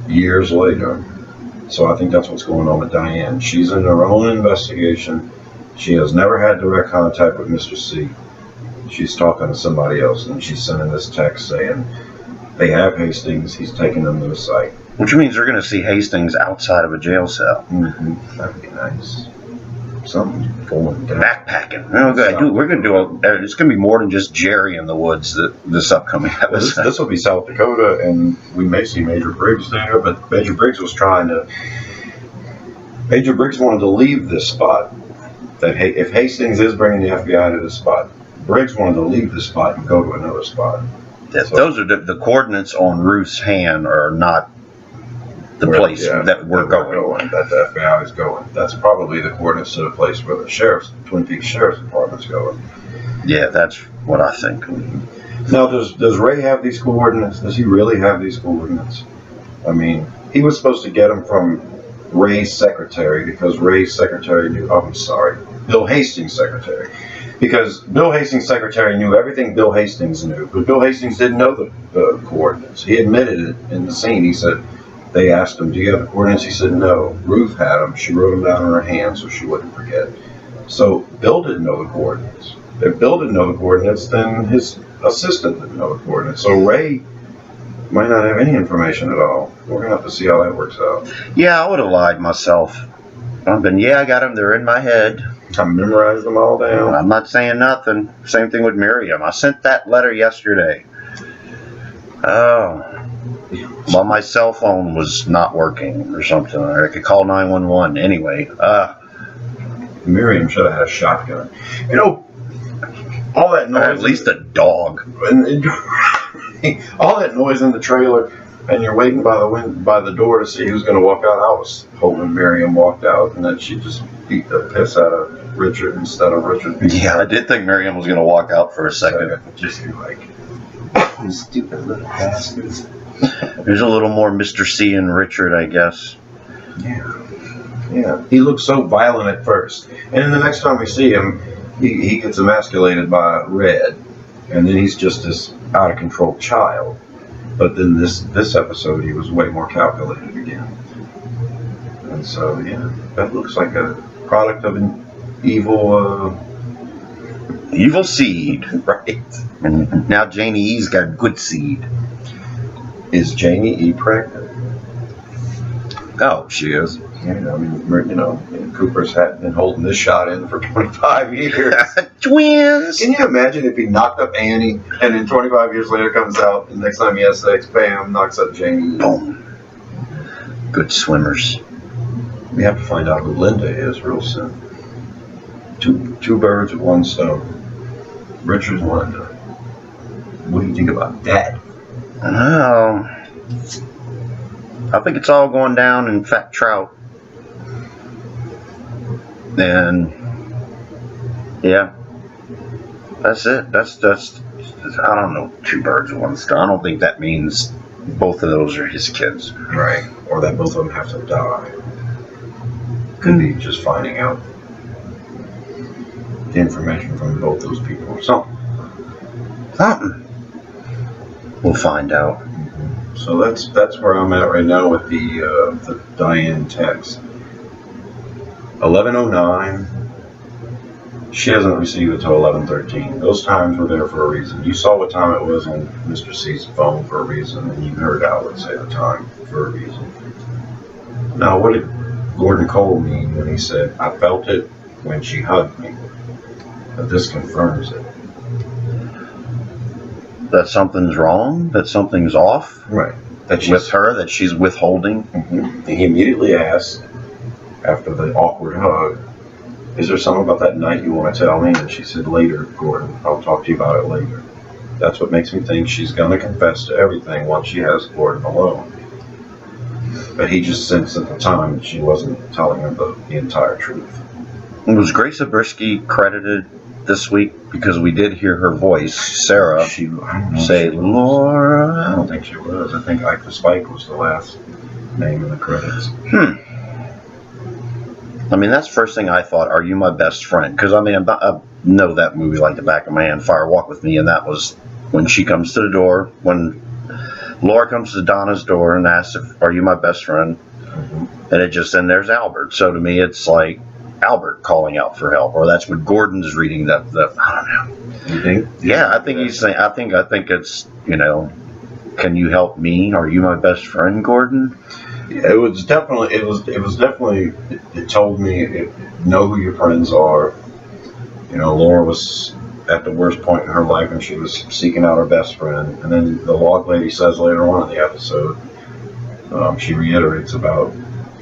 Speaker 1: years later. So I think that's what's going on with Diane. She's in her own investigation. She has never had direct contact with Mr. C. She's talking to somebody else, and she's sending this text saying they have Hastings. He's taking them to the site.
Speaker 2: which means they're going to see Hastings outside of a jail cell.
Speaker 1: Mm-hmm. That'd be nice. Something going down.
Speaker 2: Backpacking. Oh, good. Dude, we're going to do it's going to be more than just Jerry in the woods this upcoming episode.
Speaker 1: This will be South Dakota, and we may see Major Briggs there, but Major Briggs wanted to leave this spot. That if Hastings is bringing the FBI to this spot, Briggs wanted to leave this spot and go to another spot.
Speaker 2: Yeah, so, those are the coordinates on Ruth's hand are not the place that we're going.
Speaker 1: That the FBI is going. That's probably the coordinates to the place where the Twin Peaks Sheriff's Department's going.
Speaker 2: Yeah, that's what I think.
Speaker 1: Now, does Ray have these coordinates? Does he really have these coordinates? I mean, he was supposed to get them from Ray's secretary because Ray's secretary knew. Oh, I'm sorry, Bill Hastings' secretary. Because Bill Hastings' secretary knew everything Bill Hastings knew, but Bill Hastings didn't know the coordinates. He admitted it in the scene. He said, they asked him, do you have the coordinates? He said, no. Ruth had them. She wrote them down in her hand so she wouldn't forget. So Bill didn't know the coordinates. If Bill didn't know the coordinates, then his assistant didn't know the coordinates. So Ray might not have any information at all. We're going to have to see how that works out.
Speaker 2: Yeah, I would have lied myself. I've been, yeah, I got them. They're in my head.
Speaker 1: I memorized them all down.
Speaker 2: I'm not saying nothing. Same thing with Miriam. I sent that letter yesterday. Oh. Well, my cell phone was not working or something. I could call 911. Anyway.
Speaker 1: Miriam should have had a shotgun. You know, all that noise.
Speaker 2: Or at least a dog.
Speaker 1: All that noise in the trailer, and you're waiting by the door to see who's going to walk out. I was hoping Miriam walked out, and then she just beat the piss out of Richard instead of Richard.
Speaker 2: Yeah, I did think Miriam was going to walk out for a second.
Speaker 1: Just be like, you stupid little bastards.
Speaker 2: There's a little more Mr. C in Richard, I guess.
Speaker 1: Yeah. He looks so violent at first, and then the next time we see him, he gets emasculated by Red, and then he's just this out of control child. But then this episode, he was way more calculated again. And so, yeah, that looks like a product of an evil
Speaker 2: seed.
Speaker 1: Right.
Speaker 2: And now Janie E's got good seed.
Speaker 1: Is Janie E pregnant?
Speaker 2: Oh, she is.
Speaker 1: Yeah, I mean, you know, Cooper's had been holding this shot in for 25 years.
Speaker 2: Twins!
Speaker 1: Can you imagine if he knocked up Annie, and then 25 years later comes out, and next time he has sex, bam, knocks up Janie?
Speaker 2: Boom. Good swimmers.
Speaker 1: We have to find out who Linda is real soon. Two birds with one stone. Richard and Linda. What do you think about that?
Speaker 2: I think it's all going down in Fat Trout. And yeah, that's it. That's I don't know, two birds with one stone. I don't think that means both of those are his kids.
Speaker 1: Right. Or that both of them have to die. Could be just finding out the information from both those people or something.
Speaker 2: We'll find out.
Speaker 1: So that's where I'm at right now with the Diane text. 11:09. She hasn't received it till 11:13. Those times were there for a reason. You saw what time it was on Mr. C's phone for a reason, and you heard Albert say the time for a reason. Now, what did Gordon Cole mean when he said, "I felt it when she hugged me"? But this confirms it.
Speaker 2: That something's wrong? That something's off?
Speaker 1: Right. That
Speaker 2: With her? That she's withholding?
Speaker 1: Mm-hmm. He immediately asked, after the awkward hug, "Is there something about that night you want to tell me?" And she said, "Later, Gordon. I'll talk to you about it later." That's what makes me think she's going to confess to everything once she has Gordon alone. But he just sensed at the time that she wasn't telling him the entire truth.
Speaker 2: Was Grace Zabriskie credited this week? Because we did hear her voice, Sarah,
Speaker 1: I don't know
Speaker 2: say,
Speaker 1: if she was.
Speaker 2: Laura.
Speaker 1: I don't think she was. I think Ike the Spike was the last name in the credits.
Speaker 2: I mean, that's the first thing I thought. Are you my best friend? Because I mean, I know that movie like the back of my hand, Fire Walk with Me, and that was when she comes to the door, when Laura comes to Donna's door and asks, "Are you my best friend?"
Speaker 1: Mm-hmm.
Speaker 2: And it just, and there's Albert. So to me, it's like Albert calling out for help, or that's what Gordon's reading. That I don't know.
Speaker 1: You think?
Speaker 2: Yeah, I think he's saying. I think it's, you know, can you help me? Are you my best friend, Gordon?
Speaker 1: Yeah, it was definitely. It told me, know who your friends are. You know, Laura was at the worst point in her life, and she was seeking out her best friend. And then the log lady says later on in the episode, she reiterates about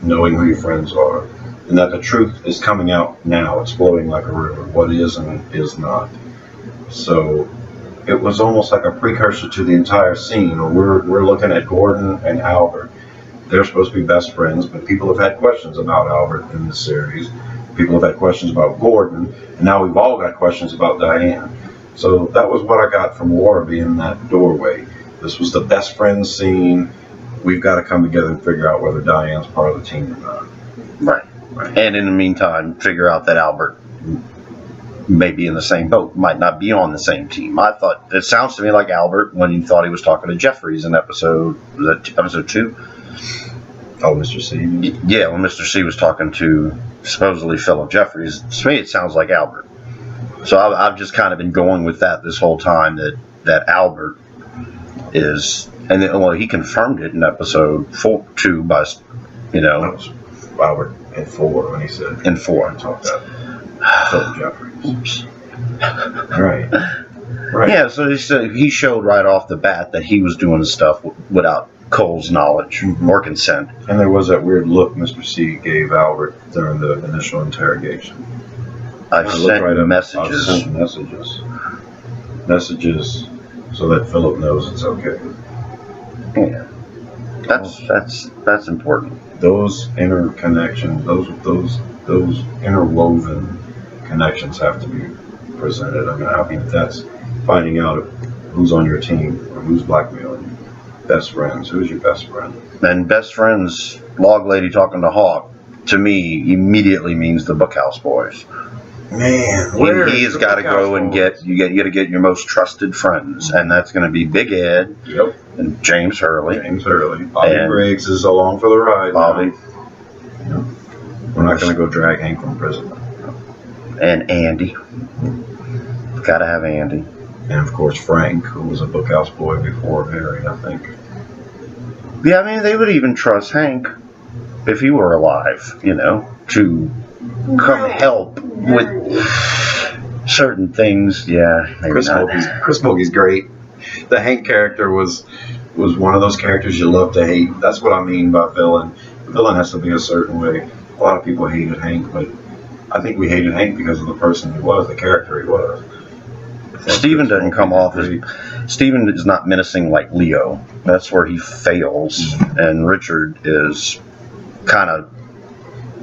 Speaker 1: knowing who your friends are, and that the truth is coming out now. It's flowing like a river. What is and is not. So it was almost like a precursor to the entire scene. We're looking at Gordon and Albert. They're supposed to be best friends, but people have had questions about Albert in this series. People have had questions about Gordon, and now we've all got questions about Diane. So that was what I got from Laura being in that doorway. This was the best friends scene. We've got to come together and figure out whether Diane's part of the team or not.
Speaker 2: Right. And in the meantime, figure out that Albert may be in the same boat, might not be on the same team. I thought it sounds to me like Albert when he thought he was talking to Jeffries in episode 2.
Speaker 1: Oh, Mr. C.
Speaker 2: Yeah, when Mr. C was talking to supposedly Philip Jeffries, to me it sounds like Albert. So I've just kind of been going with that this whole time, that Albert is, and then, well, he confirmed it in episode 2 by, you know.
Speaker 1: That was Albert in 4 when he said.
Speaker 2: In 4.
Speaker 1: Talked about Philip Jeffries.
Speaker 2: Oops.
Speaker 1: Right. Right.
Speaker 2: Yeah, so he showed right off the bat that he was doing stuff without Cole's knowledge or consent.
Speaker 1: And there was that weird look Mr. C gave Albert during the initial interrogation.
Speaker 2: I've sent messages.
Speaker 1: I've sent messages so that Philip knows it's okay.
Speaker 2: Yeah, that's important.
Speaker 1: Those interconnections, those interwoven connections have to be presented. I mean that's finding out who's on your team or who's blackmailing you. Best friends. Who's your best friend?
Speaker 2: And best friends, Log Lady talking to Hawk, to me immediately means the Bookhouse Boys.
Speaker 1: Man,
Speaker 2: he's got to go and get to get your most trusted friends, and that's going to be Big Ed.
Speaker 1: Yep.
Speaker 2: And James Hurley.
Speaker 1: Bobby Briggs is along for the ride.
Speaker 2: Bobby.
Speaker 1: Yep. We're not going to go drag Hank from prison.
Speaker 2: And Andy. Got to have Andy.
Speaker 1: And of course Frank, who was a Bookhouse Boy before Harry, I think.
Speaker 2: Yeah, I mean they would even trust Hank if he were alive, you know, to come help with certain things. Yeah,
Speaker 1: Chris Mogi's great. The Hank character was one of those characters you love to hate. That's what I mean by villain. The villain has to be a certain way. A lot of people hated Hank, but I think we hated Hank because of the person he was, the character he was.
Speaker 2: Stephen doesn't come off as Stephen is not menacing like Leo. That's where he fails, and Richard is kind of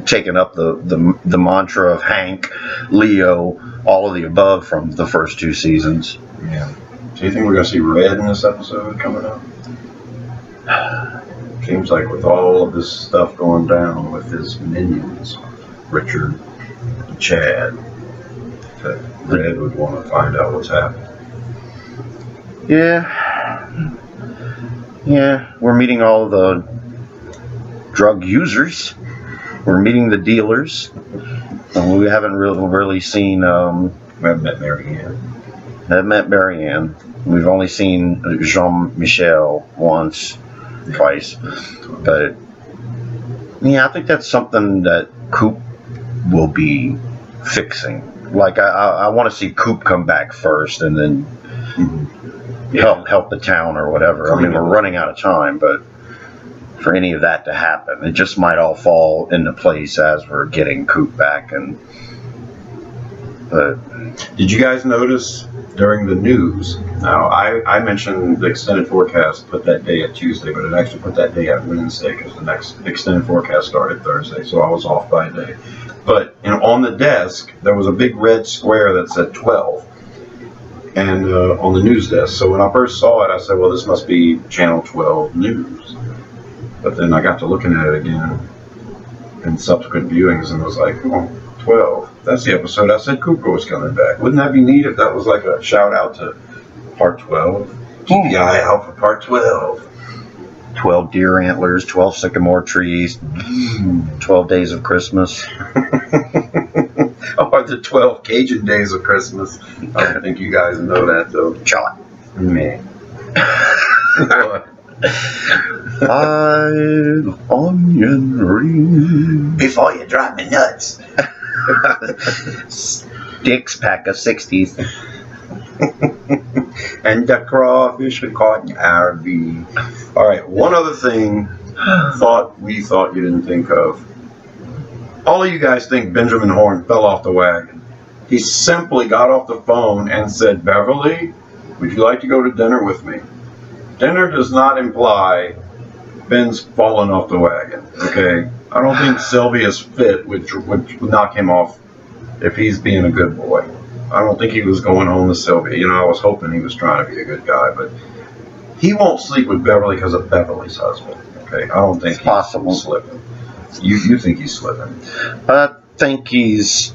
Speaker 2: taking up the mantra of Hank, Leo, all of the above from the first 2 seasons.
Speaker 1: Yeah. Do you think we're going to see Red in this episode coming up? Seems like with all of this stuff going down with his minions, Richard, and Chad, that Red would want to find out what's happening.
Speaker 2: Yeah, we're meeting all the drug users. We're meeting the dealers. We haven't really seen.
Speaker 1: We haven't met Marianne.
Speaker 2: I've met Marianne. We've only seen Jean-Michel once, twice. But yeah, I think that's something that Coop will be fixing. Like I want to see Coop come back first, and then help the town or whatever. I mean, we're running out of time, but for any of that to happen, it just might all fall into place as we're getting Coop back. And
Speaker 1: did you guys notice during the news? Now I mentioned the extended forecast put that day at Tuesday, but it actually put that day at Wednesday because the next extended forecast started Thursday, so I was off by a day. But on the desk, there was a big red square that said 12, and on the news desk. So when I first saw it, I said, well, this must be Channel 12 News. But then I got to looking at it again in subsequent viewings, and was like, oh, 12. That's the episode I said Cooper was coming back. Wouldn't that be neat if that was like a shout out to Part 12? Keep the eye out for Part 12.
Speaker 2: 12 deer antlers, 12 sycamore trees, 12 days of Christmas.
Speaker 1: Or the 12 Cajun days of Christmas. I don't think you guys know that, though.
Speaker 2: Shot.
Speaker 1: Man.
Speaker 2: 5 onion rings.
Speaker 1: Before you drive me nuts.
Speaker 2: Sticks pack of 60s.
Speaker 1: And the crawfish we caught in RV. All right, one other thing we thought you didn't think of. All of you guys think Benjamin Horn fell off the wagon. He simply got off the phone and said, Beverly, would you like to go to dinner with me? Dinner does not imply Ben's fallen off the wagon, okay? I don't think Sylvia's fit would knock him off if he's being a good boy. I don't think he was going home with Sylvia. You know, I was hoping he was trying to be a good guy, but he won't sleep with Beverly because of Beverly's husband, okay? I don't think
Speaker 2: possible.
Speaker 1: He's slipping. You think he's slipping?
Speaker 2: I think he's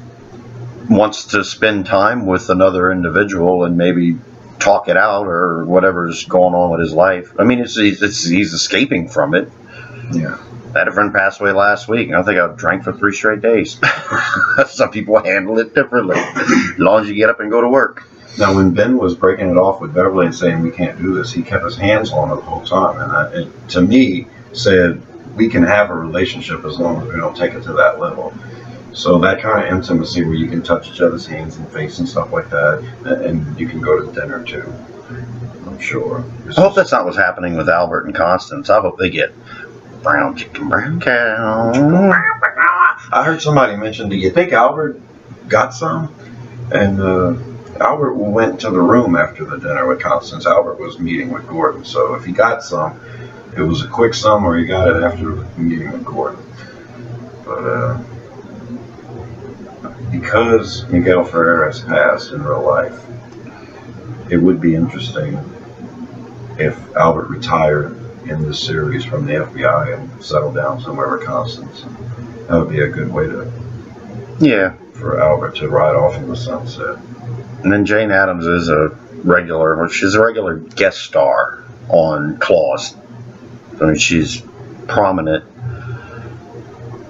Speaker 2: wants to spend time with another individual and maybe talk it out or whatever's going on with his life. I mean, he's escaping from it.
Speaker 1: Yeah.
Speaker 2: I had a friend pass away last week, and I think I drank for 3 straight days. Some people handle it differently, as long as you get up and go to work.
Speaker 1: Now, when Ben was breaking it off with Beverly and saying we can't do this, he kept his hands on her the whole time, and it to me said we can have a relationship as long as we don't take it to that level. So that kind of intimacy where you can touch each other's hands and face and stuff like that, and you can go to dinner too. I'm sure.
Speaker 2: I hope that's not what's happening with Albert and Constance. I hope they get brown chicken, brown cow.
Speaker 1: I heard somebody mention, do you think Albert got some? And Albert went to the room after the dinner with Constance. Albert was meeting with Gordon, so if he got some, it was a quick some or he got it after the meeting with Gordon. But because Miguel Ferrer has passed in real life, it would be interesting if Albert retired in this series from the FBI and settled down somewhere with Constance. That would be a good way to, for Albert to ride off in the sunset.
Speaker 2: And then Jane Addams is she's a regular guest star on Claws. I mean, she's prominent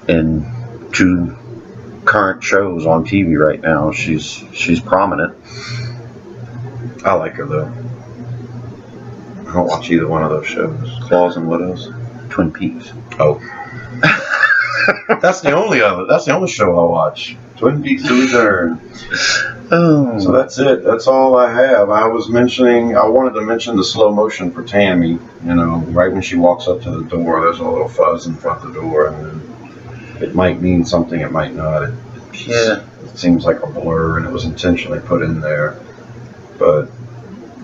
Speaker 2: in 2 current shows on TV right now. She's prominent.
Speaker 1: I like her though. I don't watch either one of those shows. Claws and Widows.
Speaker 2: Twin Peaks.
Speaker 1: Oh. That's the only show I watch. Twin Peaks to Return.
Speaker 2: Oh.
Speaker 1: So that's it. That's all I have. I wanted to mention the slow motion for Tammy. You know, right when she walks up to the door, there's a little fuzz in front of the door, and it might mean something, it might not. It seems like a blur, and it was intentionally put in there. But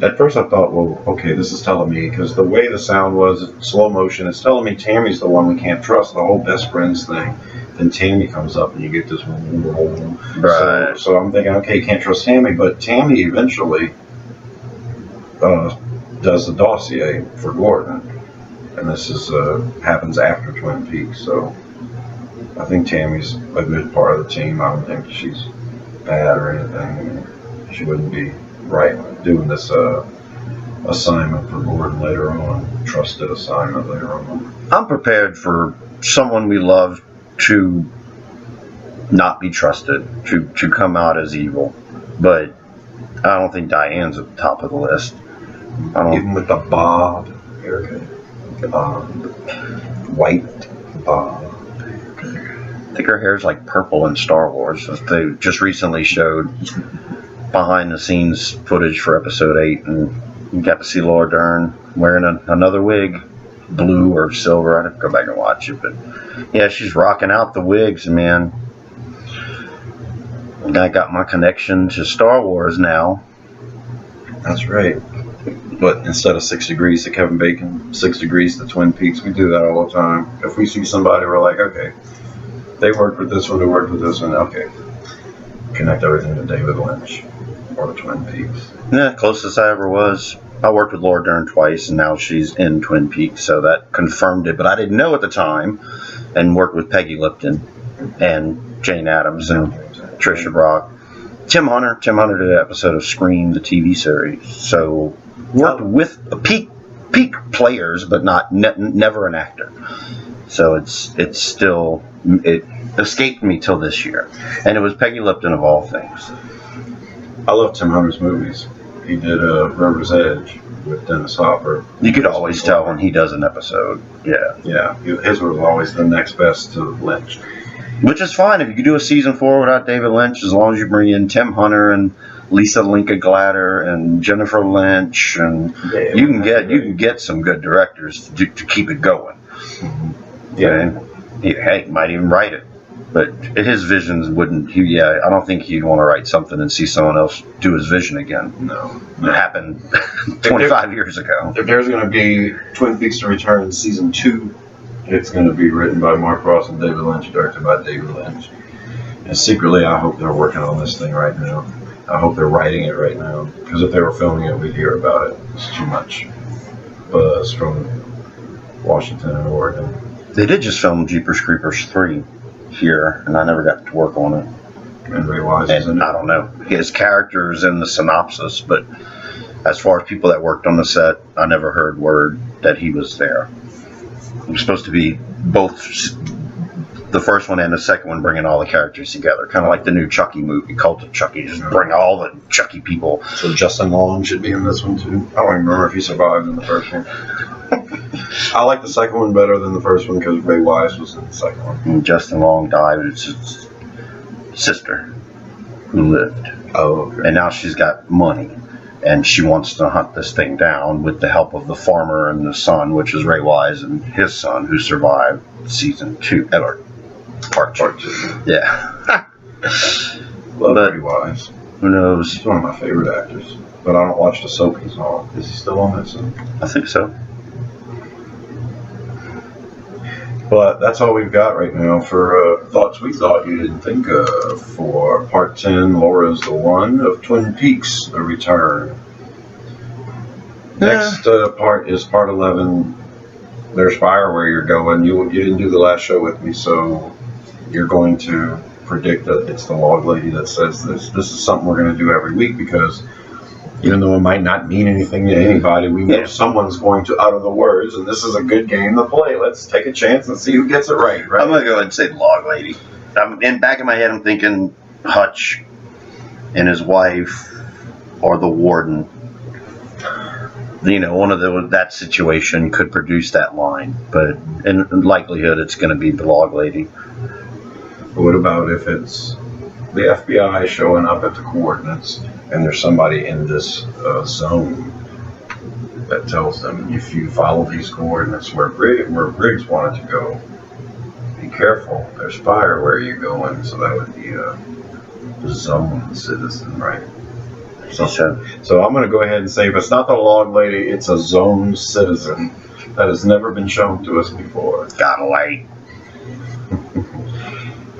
Speaker 1: at first I thought, well, okay, this is telling me, because the way the sound was, slow motion, it's telling me Tammy's the one we can't trust, the whole best friends thing. Then Tammy comes up and you get this roll.
Speaker 2: Right.
Speaker 1: So I'm thinking, okay, you can't trust Tammy, but Tammy eventually does the dossier for Gordon. And this is happens after Twin Peaks, so I think Tammy's a good part of the team. I don't think she's bad or anything. She wouldn't be right doing this assignment for Gordon later on, trusted assignment later on.
Speaker 2: I'm prepared for someone we love to not be trusted, to come out as evil, but I don't think Diane's at the top of the list.
Speaker 1: Even with the bob haircut, white bob.
Speaker 2: I think her hair's like purple in Star Wars. They just recently showed behind the scenes footage for episode 8, and you got to see Laura Dern wearing another wig, blue or silver. I'd have to go back and watch it, but yeah, she's rocking out the wigs, man. I got my connection to Star Wars now.
Speaker 1: That's right. But instead of 6 degrees to Kevin Bacon, 6 degrees to Twin Peaks, we do that all the time. If we see somebody, we're like, okay, they worked with this one, they worked with this one, okay. Connect everything to David Lynch or to Twin Peaks.
Speaker 2: Yeah, closest I ever was. I worked with Laura Dern twice, and now she's in Twin Peaks, so that confirmed it. But I didn't know at the time, and worked with Peggy Lipton and Jane Addams and Trisha Brock. Tim Hunter did an episode of Scream, the TV series. So worked with peak players, but never an actor. So it escaped me till this year, and it was Peggy Lipton of all things.
Speaker 1: I love Tim Hunter's movies. He did River's Edge with Dennis Hopper.
Speaker 2: You could always tell when he does an episode.
Speaker 1: Yeah. His was always the next best to Lynch.
Speaker 2: Which is fine if you could do a season 4 without David Lynch, as long as you bring in Tim Hunter and Lisa Linka Glatter and Jennifer Lynch, and you can get some good directors to keep it going.
Speaker 1: Mm-hmm.
Speaker 2: Yeah, he might even write it, but his visions wouldn't. I don't think he'd want to write something and see someone else do his vision again.
Speaker 1: No.
Speaker 2: It happened 25 years ago.
Speaker 1: If there's going to be Twin Peaks to Return season 2, it's going to be written by Mark Ross and David Lynch, directed by David Lynch. And secretly, I hope they're working on this thing right now. I hope they're writing it right now, because if they were filming it, we'd hear about it. It's too much buzz from Washington and Oregon.
Speaker 2: They did just film Jeepers Creepers 3 here, and I never got to work on it.
Speaker 1: And Ray Wise is in
Speaker 2: And
Speaker 1: it.
Speaker 2: I don't know, his character is in the synopsis, but as far as people that worked on the set, I never heard word that he was there. He was supposed to be both the first one and the second one, bringing all the characters together, kind of like the new Chucky movie, Cult of Chucky. Just bring all the Chucky people.
Speaker 1: So Justin Long should be in this one too. I don't even remember if he survived in the first one. I like the second one better than the first one because Ray Wise was in the second one.
Speaker 2: And Justin Long died. It's his sister who lived,
Speaker 1: Oh, okay.
Speaker 2: and now she's got money, and she wants to hunt this thing down with the help of the farmer and the son, which is Ray Wise and his son, who survived season 2 or part 2.
Speaker 1: Part 2.
Speaker 2: Yeah.
Speaker 1: Love
Speaker 2: But-
Speaker 1: Ray Wise.
Speaker 2: Who knows?
Speaker 1: He's one of my favorite actors. But I don't watch the soap he's on. Is he still on that soap?
Speaker 2: I think so.
Speaker 1: But that's all we've got right now for thoughts we thought you didn't think of for part 10, Laura's the One of Twin Peaks, The Return. Next part is part 11. There's fire where you're going. You didn't do the last show with me, so you're going to predict that it's the log lady that says this. This is something we're going to do every week because even though it might not mean anything to anybody, we know someone's going to utter the words, and this is a good game to play. Let's take a chance and see who gets it right, right?
Speaker 2: I'm gonna go ahead and say the log lady. In back of my head, I'm thinking Hutch and his wife, or the warden. You know, one of that situation could produce that line, but in likelihood, it's going to be the log lady.
Speaker 1: What about if it's the FBI showing up at the coordinates and there's somebody in this zone that tells them if you follow these coordinates where Briggs wanted to go, be careful, there's fire where you're going. So that would be a zone citizen, right? So I'm going to go ahead and say if it's not the log lady, it's a zone citizen that has never been shown to us before.
Speaker 2: Gotta wait.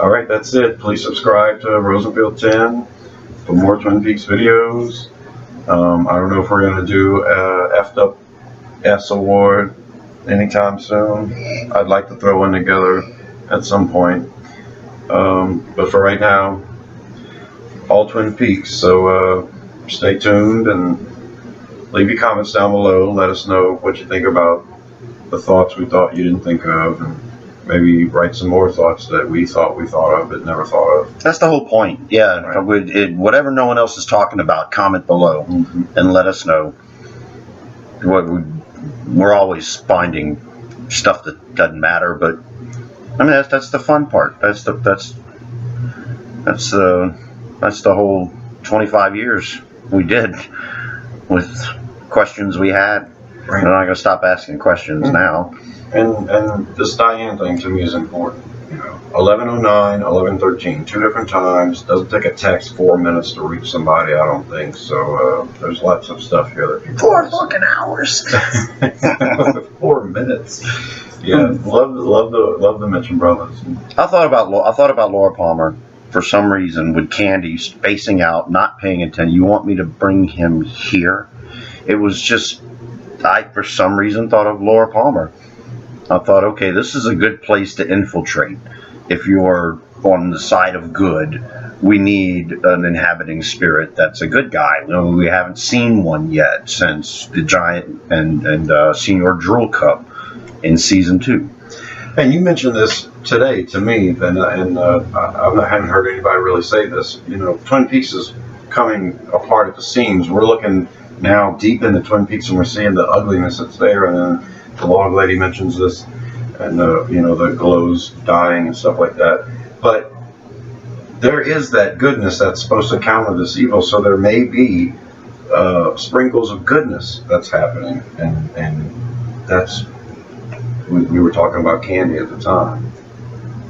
Speaker 1: All right, that's it. Please subscribe to Rosenfield 10 for more Twin Peaks videos. I don't know if we're going to do a F'd Up S Award anytime soon. I'd like to throw one together at some point. But for right now, all Twin Peaks. So stay tuned and leave your comments down below. Let us know what you think about the thoughts we thought you didn't think of, and maybe write some more thoughts that we thought of but never thought of.
Speaker 2: That's the whole point. Yeah,
Speaker 1: Right.
Speaker 2: Whatever no one else is talking about, comment below and let us know. We're always finding stuff that doesn't matter, but I mean that's the fun part. That's the whole 25 years we did with questions we had.
Speaker 1: Right.
Speaker 2: We're not gonna stop asking questions now.
Speaker 1: And this Diane thing to me is important. You know, 11:09, 11:13, 2 different times. Doesn't take a text 4 minutes to reach somebody, I don't think. So there's lots of stuff here that people.
Speaker 2: 4 fucking hours.
Speaker 1: 4 minutes. Yeah, love the Mitchum brothers.
Speaker 2: I thought about Laura Palmer for some reason with Candy spacing out, not paying attention. You want me to bring him here? It was just, I for some reason thought of Laura Palmer. I thought, okay, this is a good place to infiltrate. If you're on the side of good, we need an inhabiting spirit that's a good guy. You know, we haven't seen one yet since the Giant and Senior Drool Cup in season 2.
Speaker 1: And you mentioned this today to me, and I haven't heard anybody really say this. You know, Twin Peaks is coming apart at the seams. We're looking now deep into Twin Peaks, and we're seeing the ugliness that's there. And then the log lady mentions this, and the glows dying and stuff like that. But there is that goodness that's supposed to counter this evil. So there may be sprinkles of goodness that's happening, and that's. We were talking about Candy at the time.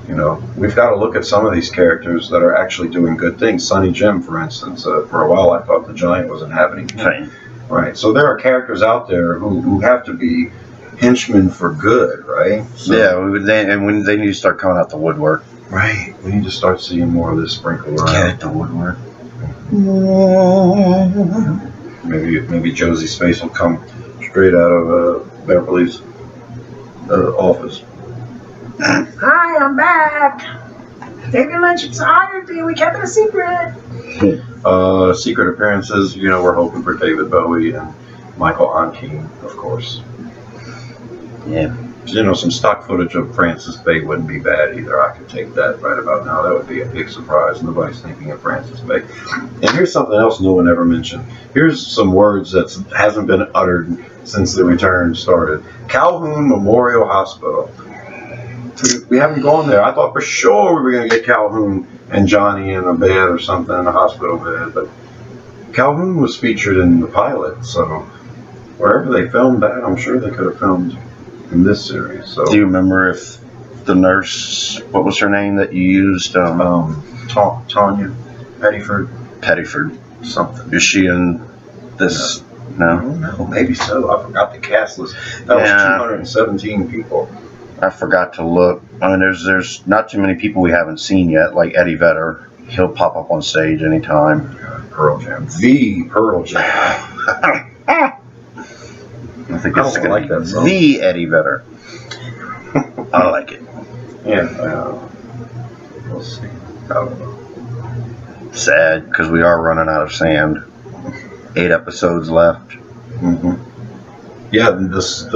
Speaker 1: You know, we've got to look at some of these characters that are actually doing good things. Sonny Jim, for instance, for a while I thought the Giant was inhabiting him. Right. So there are characters out there who have to be henchmen for good, right? So,
Speaker 2: Yeah, when they need to start coming out the woodwork.
Speaker 1: Right. We need to start seeing more of this sprinkled around.
Speaker 2: Get the woodwork.
Speaker 1: Maybe Josie's face will come straight out of Beverly's office.
Speaker 3: Hi, I'm back. David Lynch was hired me. We kept it a secret.
Speaker 1: Secret appearances, we're hoping for David Bowie and Michael Ankeen, of course.
Speaker 2: Yeah.
Speaker 1: Some stock footage of Francis Bay wouldn't be bad either. I could take that right about now. That would be a big surprise. Nobody's thinking of Francis Bay. And here's something else no one ever mentioned. Here's some words that hasn't been uttered since the return started. Calhoun Memorial Hospital. We haven't gone there. I thought for sure we were going to get Calhoun and Johnny in a bed or something, in a hospital bed. But Calhoun was featured in the pilot, so wherever they filmed that, I'm sure they could have filmed in this series. So,
Speaker 2: do you remember if the nurse, what was her name that you used?
Speaker 1: Tanya Pettiford, something.
Speaker 2: Is she in this?
Speaker 1: I
Speaker 2: No.
Speaker 1: don't know. Maybe so. I forgot the cast list. That was 217 people.
Speaker 2: I forgot to look. I mean, there's not too many people we haven't seen yet, like Eddie Vedder. He'll pop up on stage anytime.
Speaker 1: Pearl Jam. The Pearl Jam.
Speaker 2: I think
Speaker 1: I
Speaker 2: it's
Speaker 1: don't
Speaker 2: gonna
Speaker 1: like
Speaker 2: be
Speaker 1: that song.
Speaker 2: the Eddie Vedder. I like it.
Speaker 1: Yeah. We'll see. I don't know.
Speaker 2: Sad because we are running out of sand. 8 episodes left.
Speaker 1: Mm-hmm. Yeah, this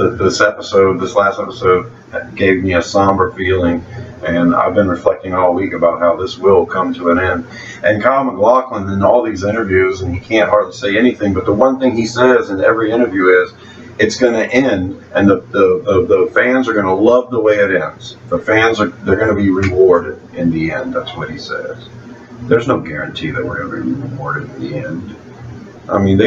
Speaker 1: last episode gave me a somber feeling, and I've been reflecting all week about how this will come to an end. And Kyle MacLachlan in all these interviews, and he can't hardly say anything, but the one thing he says in every interview is, it's going to end, and the fans are going to love the way it ends. The fans they're going to be rewarded in the end. That's what he says. There's no guarantee that we're going to be rewarded in the end. I mean,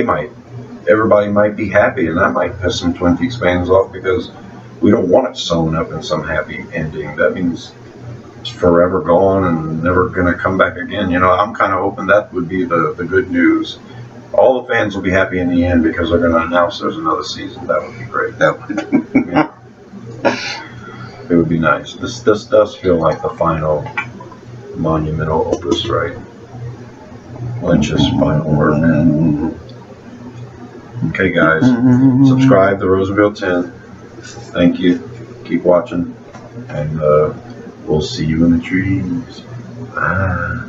Speaker 1: everybody might be happy, and that might piss some Twin Peaks fans off because we don't want it sewn up in some happy ending. That means it's forever gone and never going to come back again. I'm kind of hoping that would be the good news. All the fans will be happy in the end because they're going to announce there's another season. That would be great. Yeah. It would be nice. This does feel like the final monumental opus, right? Lynch's final work. Okay, guys, subscribe to Roosevelt 10. Thank you. Keep watching, and we'll see you in the trees. Bye.